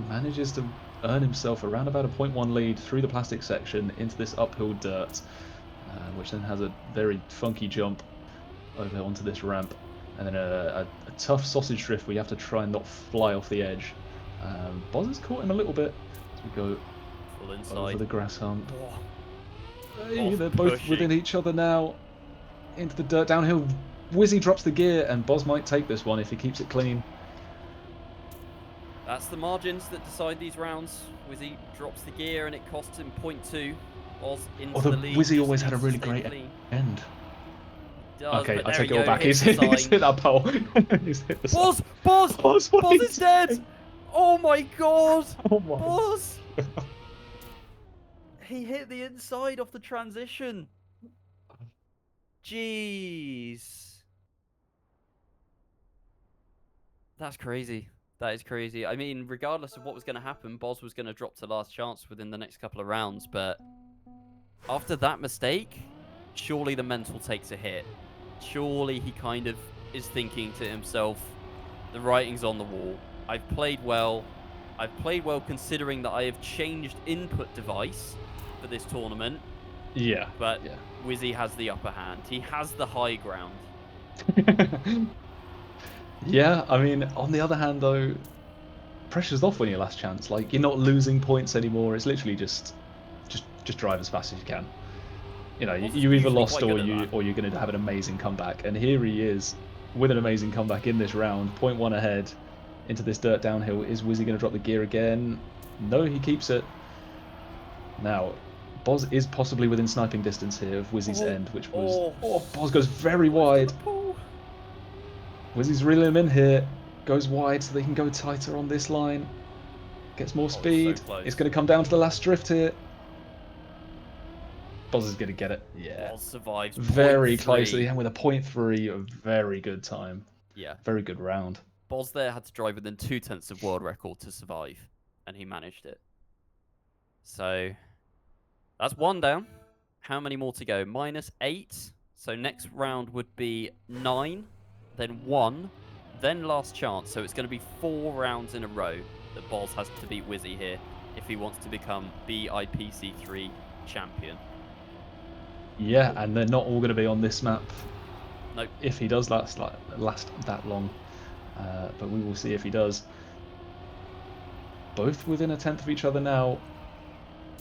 manages to earn himself around about a 0.1 lead through the plastic section into this uphill dirt, which then has a very funky jump over onto this ramp, and then a tough sausage drift where you have to try and not fly off the edge. Boz has caught him a little bit as we go Full inside. over the grass hump. Whoa. Hey, Boz they're both pushing. within each other now. Into the dirt downhill. Whizzy drops the gear, and Boz might take this one if he keeps it clean. That's the margins that decide these rounds. Whizzy drops the gear and it costs him 0.2. Boz into Although the lead. Whizzy always needs had a to really stay great clean. end. Does, Okay, but I there take we it all go. back. Hits He's the hit sign. that pole. He's hit the Boz! sign. Boz! Boz, what Boz are is you dead! saying? Oh my god! Oh my. Boz! He hit the inside off the transition. Jeez. That's crazy. That is crazy. I mean, regardless of what was going to happen, Boz was going to drop to last chance within the next couple of rounds, but after that mistake, surely the mental takes a hit. Surely he kind of is thinking to himself, the writing's on the wall. I've played well. I've played well considering that I have changed input device for this tournament. Yeah. But yeah. Whizzy has the upper hand. He has the high ground. Yeah, I mean, on the other hand, though, pressure's off when your last chance. Like, you're not losing points anymore. It's literally just drive as fast as you can. You know, you either lost or you're going to have an amazing comeback. And here he is with an amazing comeback in this round, 0.1 ahead into this dirt downhill. Is Whizzy going to drop the gear again? No, he keeps it. Now, Boz is possibly within sniping distance here of Whizzy's end, which was... Oh, Boz goes very wide. Whizzy's reeling him in here. Goes wide so they can go tighter on this line. Gets more speed. So it's going to come down to the last drift here. Boz is going to get it. Yeah. Boz survives. Very closely, and with a 0.3, a very good time. Yeah. Very good round. Boz there had to drive within 0.2 of world record to survive, and he managed it. So that's one down. How many more to go? -8. So next round would be 9, then 1, then last chance. So it's going to be 4 rounds in a row that Boz has to beat Whizzy here if he wants to become BIPC 3 champion. Yeah, and they're not all going to be on this map. Nope. If he does last that long. But we will see if he does. Both within a tenth of each other now.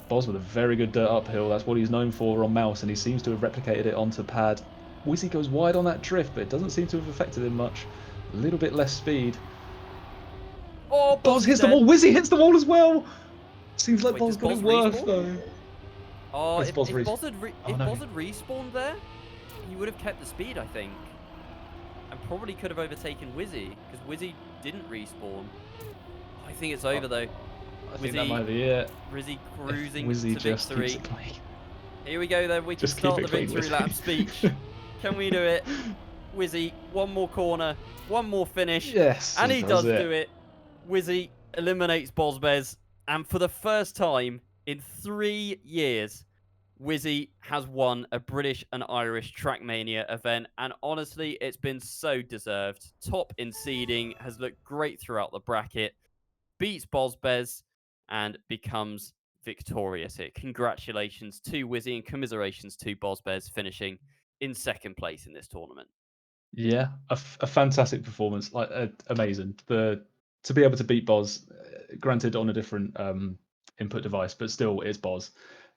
Boz with a very good dirt uphill. That's what he's known for on mouse, and he seems to have replicated it onto pad. Whizzy goes wide on that drift, but it doesn't seem to have affected him much. A little bit less speed. Oh, Boz hits the wall. Whizzy hits the wall as well. Seems like Boz got it worth though. Oh, if Boz had respawned there, he would have kept the speed, I think. probably could have overtaken Whizzy because Whizzy didn't respawn. I think it's Uh, over though. I think that Whizzy, might be it. Whizzy If cruising Whizzy to just keeps victory. it clean. Here we go then. We can Just keep start it the clean, victory lap Whizzy. speech. Can we do it? Whizzy, one more corner, one more finish, Yes, and he he does does it. do it. Whizzy eliminates bozbez, and for the first time in 3 years, Whizzy has won a British and Irish Trackmania event, and honestly, it's been so deserved. Top in seeding, has looked great throughout the bracket, beats bozbez, and becomes victorious here. Congratulations to Whizzy and commiserations to bozbez finishing in second place in this tournament. Yeah, a fantastic performance, like amazing. To be able to beat Boz, granted on a different input device, but still it's Boz.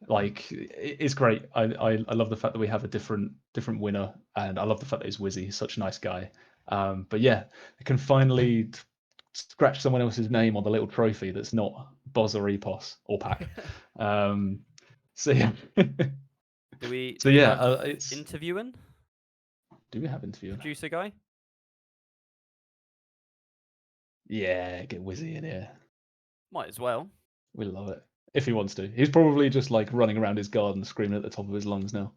Like it's great. I love the fact that we have a different winner, and I love the fact that he's Whizzy. He's such a nice guy. But yeah, I can finally scratch someone else's name on the little trophy that's not Boz or Epos or Pack. Um, so yeah, Do we so do we yeah, have it's. interviewing Do we have interview? producer guy? Yeah, get Whizzy in here. Might as well. We love it. If he wants to. He's probably just like running around his garden screaming at the top of his lungs now.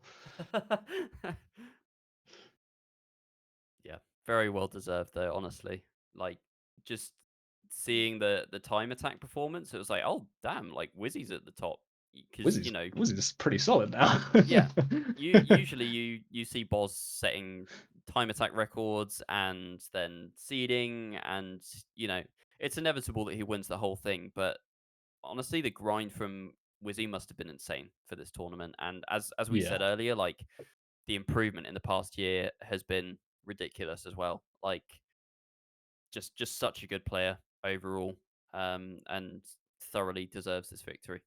Yeah, very well deserved though, honestly. Like just seeing the time attack performance, it was like, oh damn, like Wizzy's at the top because Whizzy's pretty solid now. yeah, usually you see Boz setting time attack records and then seeding, and it's inevitable that he wins the whole thing. But honestly, the grind from Wizzy must have been insane for this tournament. And as we Yeah. said earlier, like the improvement in the past year has been ridiculous as well. Like just such a good player overall, and thoroughly deserves this victory.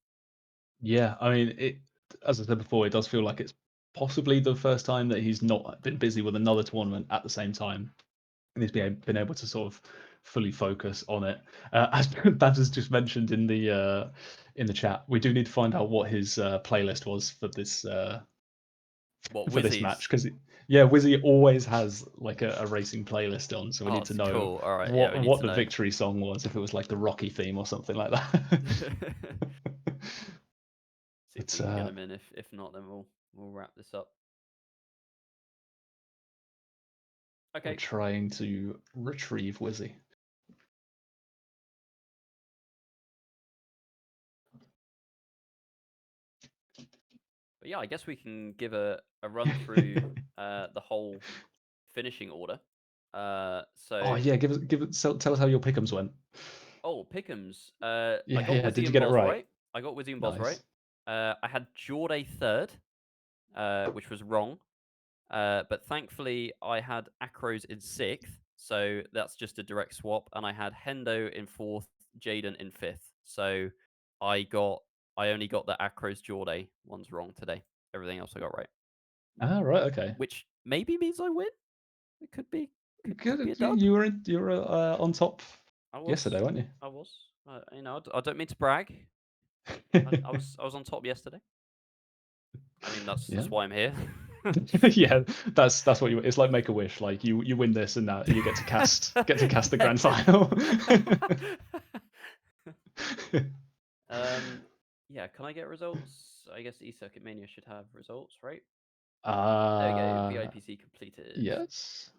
Yeah. I mean, it. As I said before, it does feel like it's possibly the first time that he's not been busy with another tournament at the same time, and he's been able to sort of fully focus on it. As Babs has just mentioned in the chat, we do need to find out what his playlist was What for this match Wizzy's? because yeah, Whizzy always has like a racing playlist on, so we Oh, need to it's know cool. All right, yeah, we need what to the know. victory song was, if it was like the Rocky theme or something like that. See if It's we can get him in. If not, then we'll wrap this up. we're Okay. trying to retrieve Whizzy. But yeah, I guess we can give a run through the whole finishing order. Oh So yeah, tell us how your pickums went. Pickums. I Yeah, got yeah. Wizzy Did you and get it Boz right? right. I got Wizzy and Boz right. Nice. I had Jorday third, which was wrong. But thankfully, I had Acrose in sixth, so that's just a direct swap. And I had Hendo in fourth, Jaden in fifth. So I only got the Acrose Jorday ones wrong today. Everything else I got right, Ah, right. Okay. which maybe means I win. It could be, could be a Good. dub. You were on top I yesterday, was, weren't you? I was. I don't mean to brag. I was on top yesterday. I mean, Yeah. that's why I'm here. Yeah, that's what you. It's like Make a Wish. Like you win this, and now you get to cast the grand final. Um, yeah, can I get results? I guess eCircuit Mania should have results, right? There we go. uh BIPC completed. yes,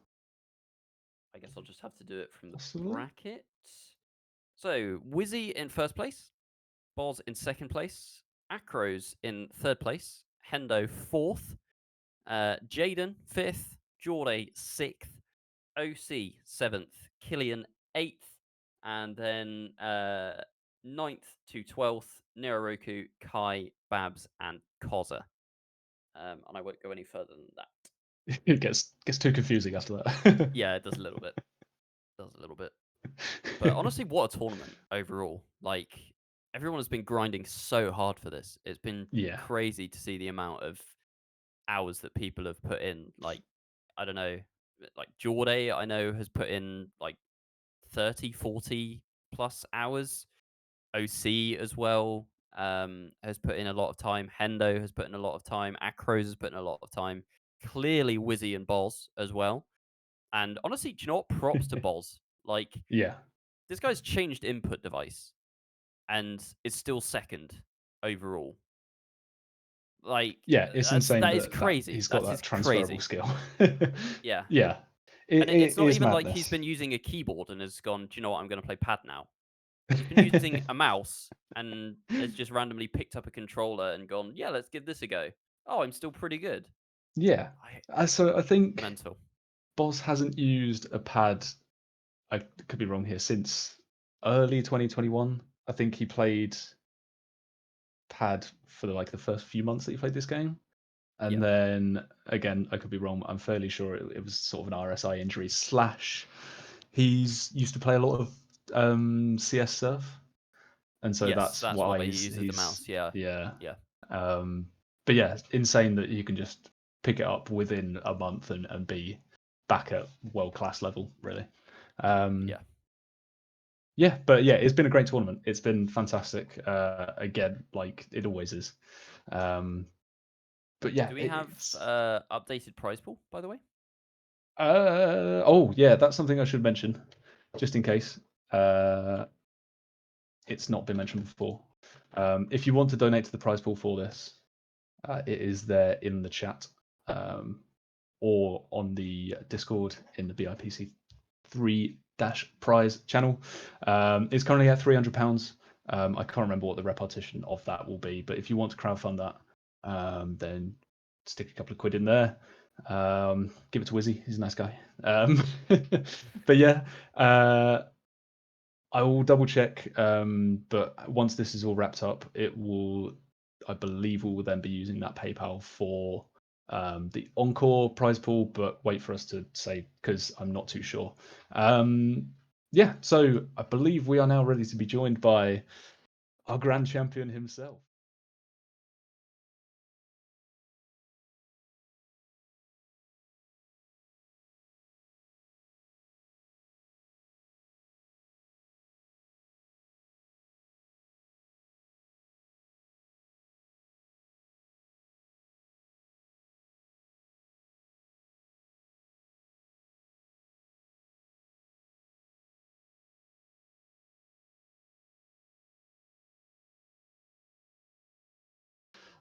I guess I'll just have to do it from the possibly. bracket. So, Whizzy in first place, Boz in second place, Acrose in third place, Hendo fourth, Jaden fifth, Jorday sixth, OC seventh, Killian eighth, and then ninth to 12th, Neraroku, Kai, Babs, and Koza. And I won't go any further than that. It gets too confusing after that. Yeah, it does a little bit. Does a little bit. But honestly, what a tournament overall. Like, everyone has been grinding so hard for this. It's been Yeah. crazy to see the amount of hours that people have put in. Like, I don't know, like Jorday, I know, has put in like 30, 40 plus hours. OC as well has put in a lot of time. Hendo has put in a lot of time. Acrose has put in a lot of time. Clearly, Whizzy and Boz as well. And honestly, do you know what? Props to Boz. Like, Yeah. this guy's changed input device and is still second overall. Like, Yeah, it's insane that is that crazy. he's got That that is transferable crazy. skill. Yeah. Yeah. And It it's not is even like he's madness. been using a keyboard and has gone, do you know what? I'm going to play pad now. He's been using a mouse and has just randomly picked up a controller and gone, yeah, let's give this a go. Oh, I'm still pretty good. Yeah. I, So I think mental. Boss hasn't used a pad, I could be wrong here, since early 2021. I think he played pad for like the first few months that he played this game. And Yeah. then again, I could be wrong. I'm fairly sure it was sort of an RSI injury slash he's used to play a lot of CS Surf, and so Yes, that's that's what why they he's use as the he's mouse. Yeah. yeah. Yeah. Um, but yeah, insane that you can just pick it up within a month and be back at world class level, really. Um, Yeah. yeah, but yeah, it's been a great tournament. It's been fantastic. Again, like it always is. Um, but yeah, Do we have it's updated prize pool, by the way? oh yeah, that's something I should mention, just in case it's not been mentioned before. If you want to donate to the prize pool for this, it is there in the chat, or on the Discord in the BIPC 3-prize channel. It's currently at £300. I can't remember what the repartition of that will be, but if you want to crowdfund that, then stick a couple of quid in there. Give it to Whizzy. He's a nice guy. But yeah, I will double check. But once this is all wrapped up, it will, I believe, we will then be using that PayPal for the Encore prize pool. But wait for us to say, because I'm not too sure. Yeah, so I believe we are now ready to be joined by our grand champion himself.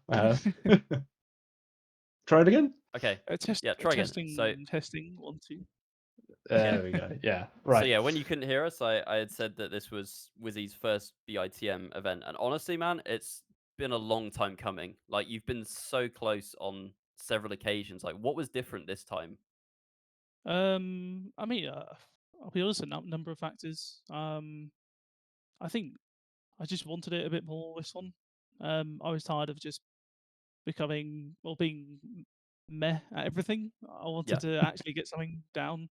Uh, try it again. Okay. Test, Yeah, try again. testing, 1, 2. There we go. Yeah, So right. yeah, when you couldn't hear us, I had said that this was Wizzy's first BITM event, and honestly, man, it's been a long time coming. Like you've been so close on several occasions. Like, what was different this time? I mean, I'll be honest, a number of factors. I think I just wanted it a bit more this one. I was tired of just being meh at everything. I Yeah. wanted to actually get something down.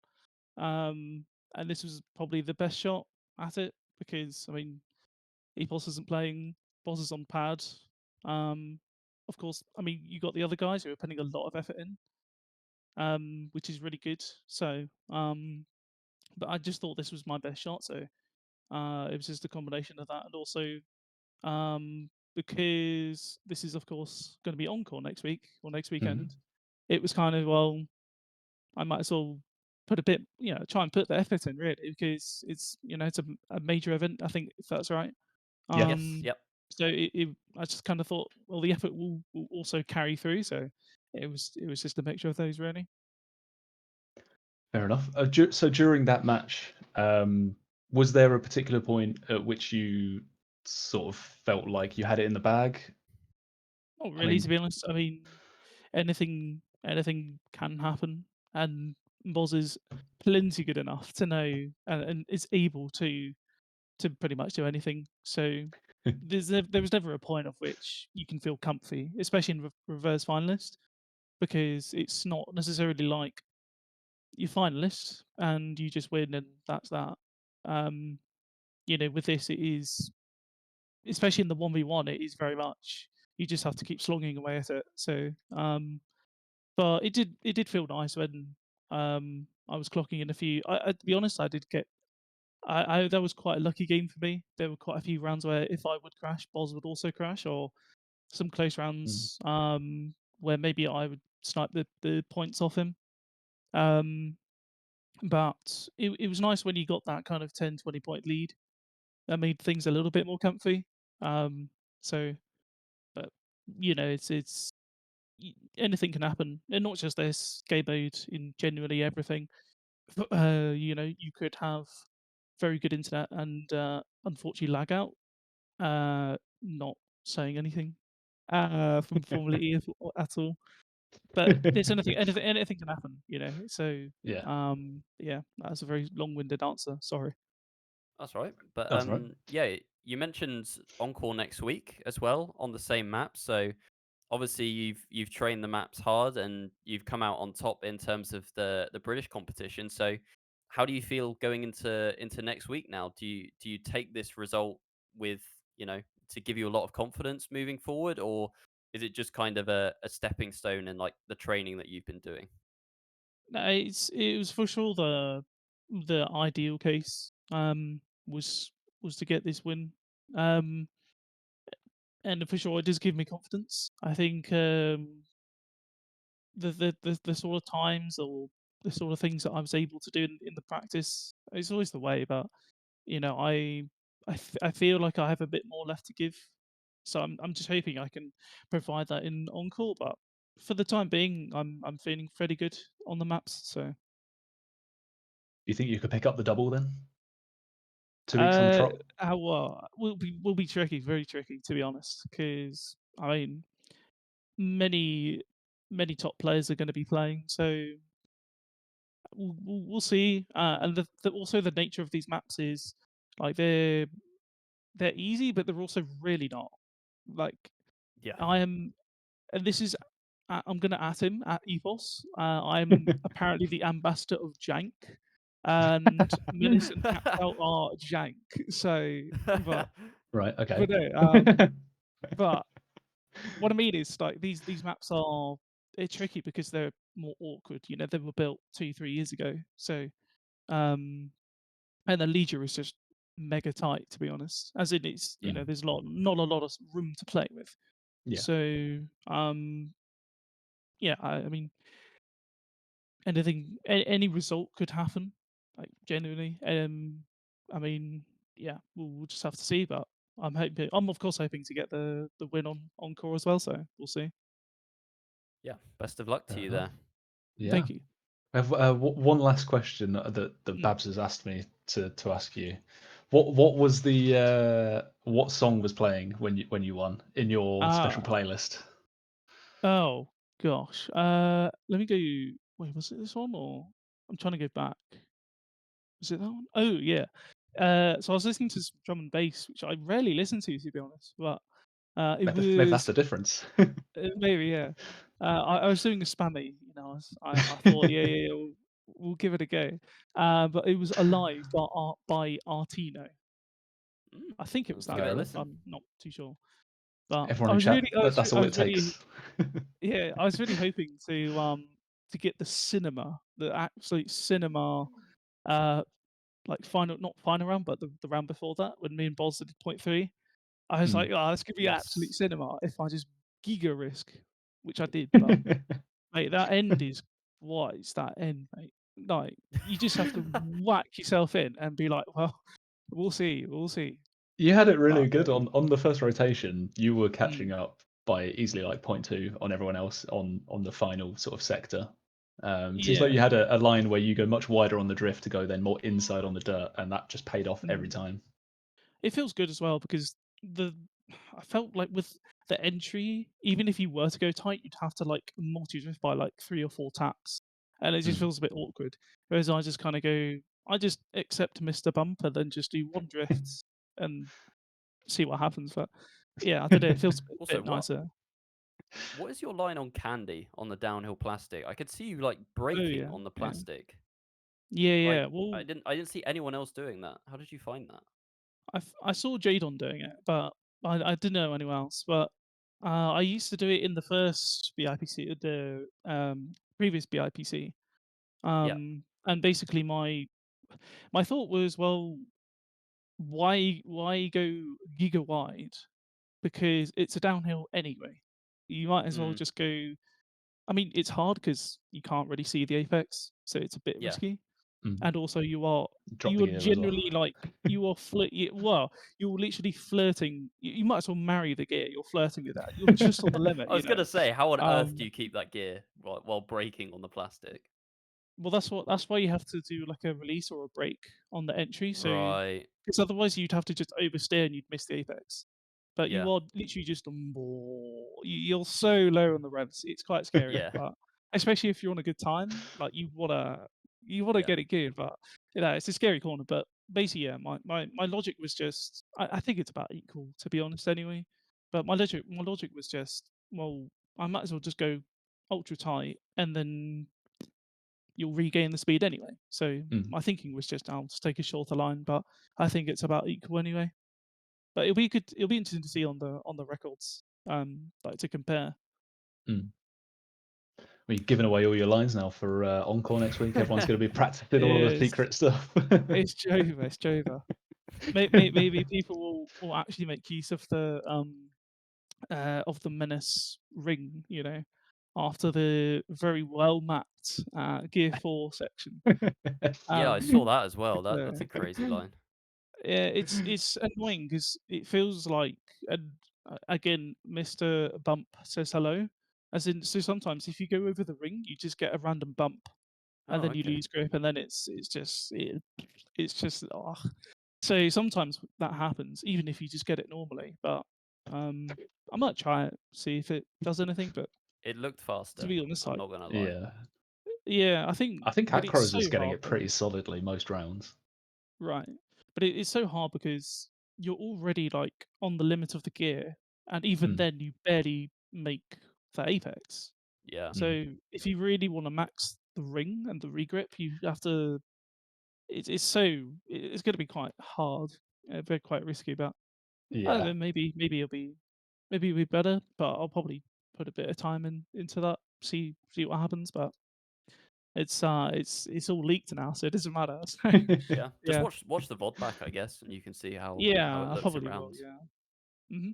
And this was probably the best shot at it because, I mean, EPOS isn't playing, Boss is on pad. Of course, I mean, you got the other guys who are putting a lot of effort in, which is really good. So, but I just thought this was my best shot. So it was just a combination of that, and also because this is of course going to be encore next week or next Mhm. weekend. It was kind of, well, I might as well put a bit, try and put the effort in really because it's a major event. I think if that's right. Yeah, Yes. Um, Yep. so I just kind of thought, well, the effort will also carry through. So it was just a mixture of those really. fair enough. So during that match, was there a particular point at which you sort of felt like you had it in the bag? Not I really, to mean, be honest. I mean, anything can happen, and Boz is plenty good enough to know and is able to pretty much do anything. So there was never a point of which you can feel comfy, especially in reverse finalist, because it's not necessarily like you're finalist and you just win and that's that. Um, with this, it is, especially in the 1v1, it is very much you just have to keep slogging away at it. So, but it did feel nice when I was clocking in a few. To be honest, I did get. I that was quite a lucky game for me. There were quite a few rounds where if I would crash, Boz would also crash, or some close mm, rounds where maybe I would snipe the points off him. Um, but it was nice when you got that kind of 10, 20 point lead. That made things a little bit more comfy. Um, so, but it's anything can happen, and not just this game mode, in generally everything. You could have very good internet and unfortunately lag out. Not saying anything from Formula E at all, but there's anything can happen, So Yeah, yeah, that's a very long-winded answer. Sorry. That's right. But that's right. yeah, you mentioned Encore next week as well on the same map. So obviously you've trained the maps hard and you've come out on top in terms of the British competition. So how do you feel going into next week now? Do you take this result with, to give you a lot of confidence moving forward, or is it just kind of a stepping stone in like the training that you've been doing? No, it was for sure the ideal case. Was to get this win. Um, and for sure, it does give me confidence. I think the sort of times or the sort of things that I was able to do in the practice is always the way. But I feel like I have a bit more left to give, so I'm just hoping I can provide that in encore. But for the time being, I'm feeling pretty good on the maps. So You think you could pick up the double then? 2 weeks on the uh, trot. will be tricky, very tricky to be honest, because I mean many top players are going to be playing, so we'll see. And also the nature of these maps is like they're easy, but they're also really not. Like Yeah. I am, and this is I'm gonna at him at Ethos. I'm apparently the ambassador of Jank, and Menace and Tapped Out are Jank. So, but Right. Okay. but no, but what I mean is like these maps are they're tricky because they're more awkward. They were built 2-3 years ago, so um, and the leisure is just mega tight, to be honest. As in, it's Mm, there's not a lot of room to play with. yeah. So yeah, I mean, any result could happen, like genuinely. I mean, yeah, we'll just have to see. But I'm of course hoping to get the win on encore as well. So we'll see. Yeah. Best of luck to Fair you enough. there. Yeah. Thank you. I have one last question that Mm. Babs has asked me to ask you. What was the what song was playing when you won in your special Ah, playlist? oh gosh. Let me go. Wait, was it this one or I'm trying to go back. Was it that one? Oh yeah. So I was listening to some drum and bass, which I rarely listen to be honest. But it Maybe that's was the difference. maybe yeah. I was doing a spammy, I thought yeah, we'll give it a go. But it was Alive by Artino. Mm, I think it was let's that give Fair it a one. enough. listen. I'm not too sure. But Everyone I in was really, chat, that's I all it was really, takes. yeah, I was really hoping to get the cinema, the absolute cinema, uh, like final, not final round, but the round before that when me and Boz did point three. I was Mm. like, oh, this could be absolute Yes. cinema if I just giga risk, which I did. But mate, that end is what is that end, mate? Like you just have to whack yourself in and be like, well, we'll see. You had it really But good on the first rotation. You were catching mm, up by easily like point 0.2 on everyone else on the final sort of sector. Seems like yeah. you had a line where you go much wider on the drift to go then more inside on the dirt, and that just paid off every Mm. time. It feels good as well because the I felt like with the entry, even if you were to go tight, you'd have to like multi drift by like 3 or 4 taps, and it just Mm. feels a bit awkward. Whereas I just kind of go, I just accept Mr. Bumper, then just do one drift and see what happens. But yeah, I don't know. It feels a Also, bit what nicer. what is your line on Candy on the downhill plastic? I could see you like Oh braking yeah, on the yeah, plastic. yeah, Like yeah. Well, I didn't see anyone else doing that. How did you find that? I saw Jadon doing it, but I didn't know anyone else. But I used to do it in the first BIPC, the previous BIPC. Yeah. And basically my thought was, well, why go giga wide? Because it's a downhill anyway. You might as well Mm, just go. I mean, it's hard because you can't really see the apex, so it's a bit yeah. risky. and also you are Drop the gear as well. generally like you are well, you're literally flirting. You might as well marry the gear. You're flirting with that. You're just on the limit. I was gonna say, how on earth Um, do you keep that gear while braking on the plastic? Well, that's why you have to do like a release or a break on the entry. So Right. because otherwise you'd have to just oversteer and you'd miss the apex. But Yeah. you are literally just you're so low on the revs. It's quite scary. Yeah. But especially if you're on a good time, like you wanna Yeah. get it good. But it's a scary corner. But basically, yeah, my logic was just I think it's about equal, to be honest, anyway. But my logic was just, well, I might as well just go ultra tight and then you'll regain the speed anyway. So my thinking was just, I'll just take a shorter line, but I think it's about equal anyway. But it'll be good. It'll be interesting to see on the records, like to compare. Mm. Well, you've given away all your lines now for Encore next week. Everyone's going to be practicing all of the It's secret stuff. it's Jova. It's Jova. Maybe people will actually make use of the menace ring. After the very well mapped Gear 4 section. Yeah, I saw that as well. Yeah. That's a crazy line. Yeah, it's annoying because it feels like, and again, Mr. Bump says hello. As in, so sometimes if you go over the ring, you just get a random bump, and Oh, then you okay. lose grip, and then it's just So sometimes that happens, even if you just get it normally. But I might try it, see if it does anything. But It looked to faster. be honest, I'm like, not gonna lie. Yeah. yeah, I think, I think but it's Acrose so is getting hard it though. pretty solidly most rounds. Right. But it's so hard because you're already like on the limit of the gear, and even Mm. then you barely make the apex. Yeah. So if you really want to max the ring and the regrip, you have to. It's going to be quite hard, very quite risky. But I don't Yeah. know. Maybe it'll be better. But I'll probably put a bit of time into that. See what happens. But it's all leaked now, so it doesn't matter. So, Yeah. Just yeah. watch the VOD back, I guess, and you can see how Yeah, it I looks in probably will. rounds. Yeah. Hmm.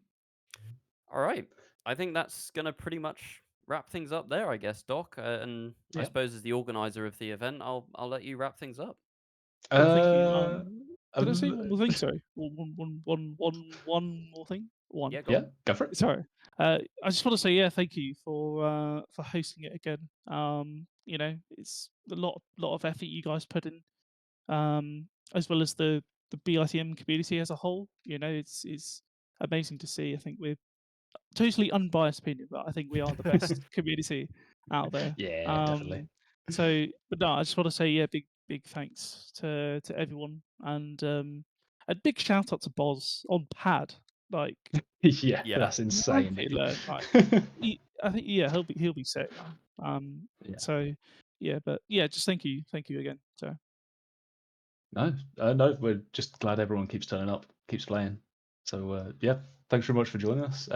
All right. I think that's gonna pretty much wrap things up there, I guess, Doc. And I Yeah. suppose as the organizer of the event, I'll let you wrap things up. Oh, thank you. Did I say Um, one more thing? Sorry, one more thing. One. Yeah, go yeah, on. go for it. Sorry. I just want to say, yeah, thank you for hosting it again. It's a lot of effort you guys put in, as well as the BITM community as a whole. It's amazing to see. I think we're totally unbiased opinion, but I think we are the best community out there. Yeah, definitely. But no, I just want to say, yeah, big thanks to everyone, and a big shout out to Boz on pad. Like, Yeah, Yeah. that's insane. rampant learn. Like, I think, yeah, he'll be sick, man. Yeah. So yeah, but yeah, just thank you again. So No, we're just glad everyone keeps turning up, keeps playing. So yeah, thanks very much for joining us.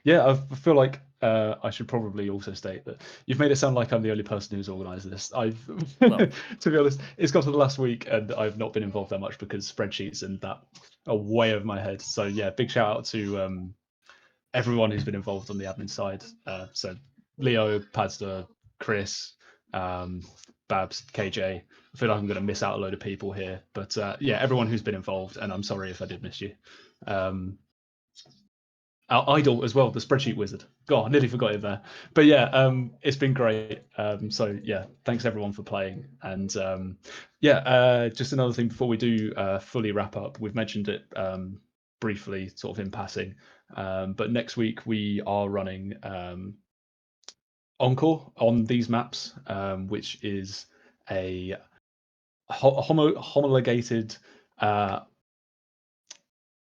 Yeah, I feel like I should probably also state that you've made it sound like I'm the only person who's organised this. Well. To be honest, it's got to the last week and I've not been involved that much because spreadsheets and that are way over my head. So yeah, big shout out to everyone who's been involved on the admin side. So Leo, Padster, Chris, Babs, KJ. I feel like I'm going to miss out a load of people here, but yeah, everyone who's been involved, and I'm sorry if I did miss you. Our idol as well, the spreadsheet wizard. God, I nearly forgot it there. But yeah, it's been great. So yeah, thanks everyone for playing. And yeah, just another thing before we do fully wrap up, we've mentioned it briefly, sort of in passing. But next week we are running Encore on these maps, which is a homologated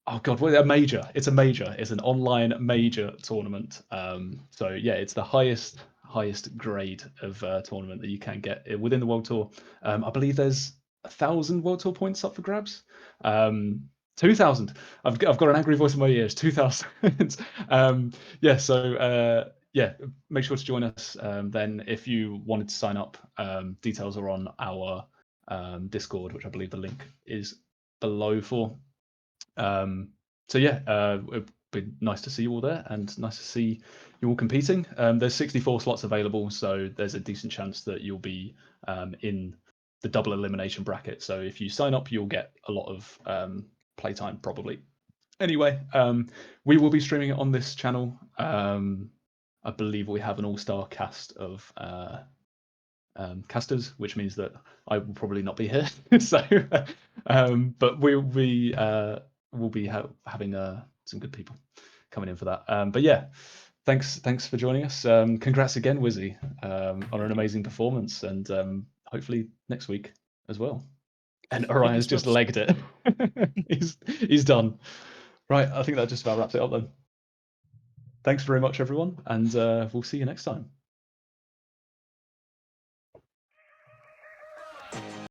oh god, a major. It's a major. It's an online major tournament. So yeah, it's the highest grade of tournament that you can get within the World Tour. I believe there's 1,000 World Tour points up for grabs. 2,000. I've got an angry voice in my ears. 2,000. Yeah. So yeah, make sure to join us. Then, if you wanted to sign up, details are on our Discord, which I believe the link is below for. So yeah, it'd be nice to see you all there and nice to see you all competing. There's 64 slots available, so there's a decent chance that you'll be in the double elimination bracket. So if you sign up, you'll get a lot of playtime probably. Anyway, we will be streaming it on this channel. I believe we have an all-star cast of casters, which means that I will probably not be here. So, but we'll be having some good people coming in for that. But yeah, thanks for joining us. Congrats again, Whizzy, on an amazing performance, and hopefully next week as well. And Orion's just crossed. legged it. he's done. Right, I think that just about wraps it up then. Thanks very much, everyone, and we'll see you next time.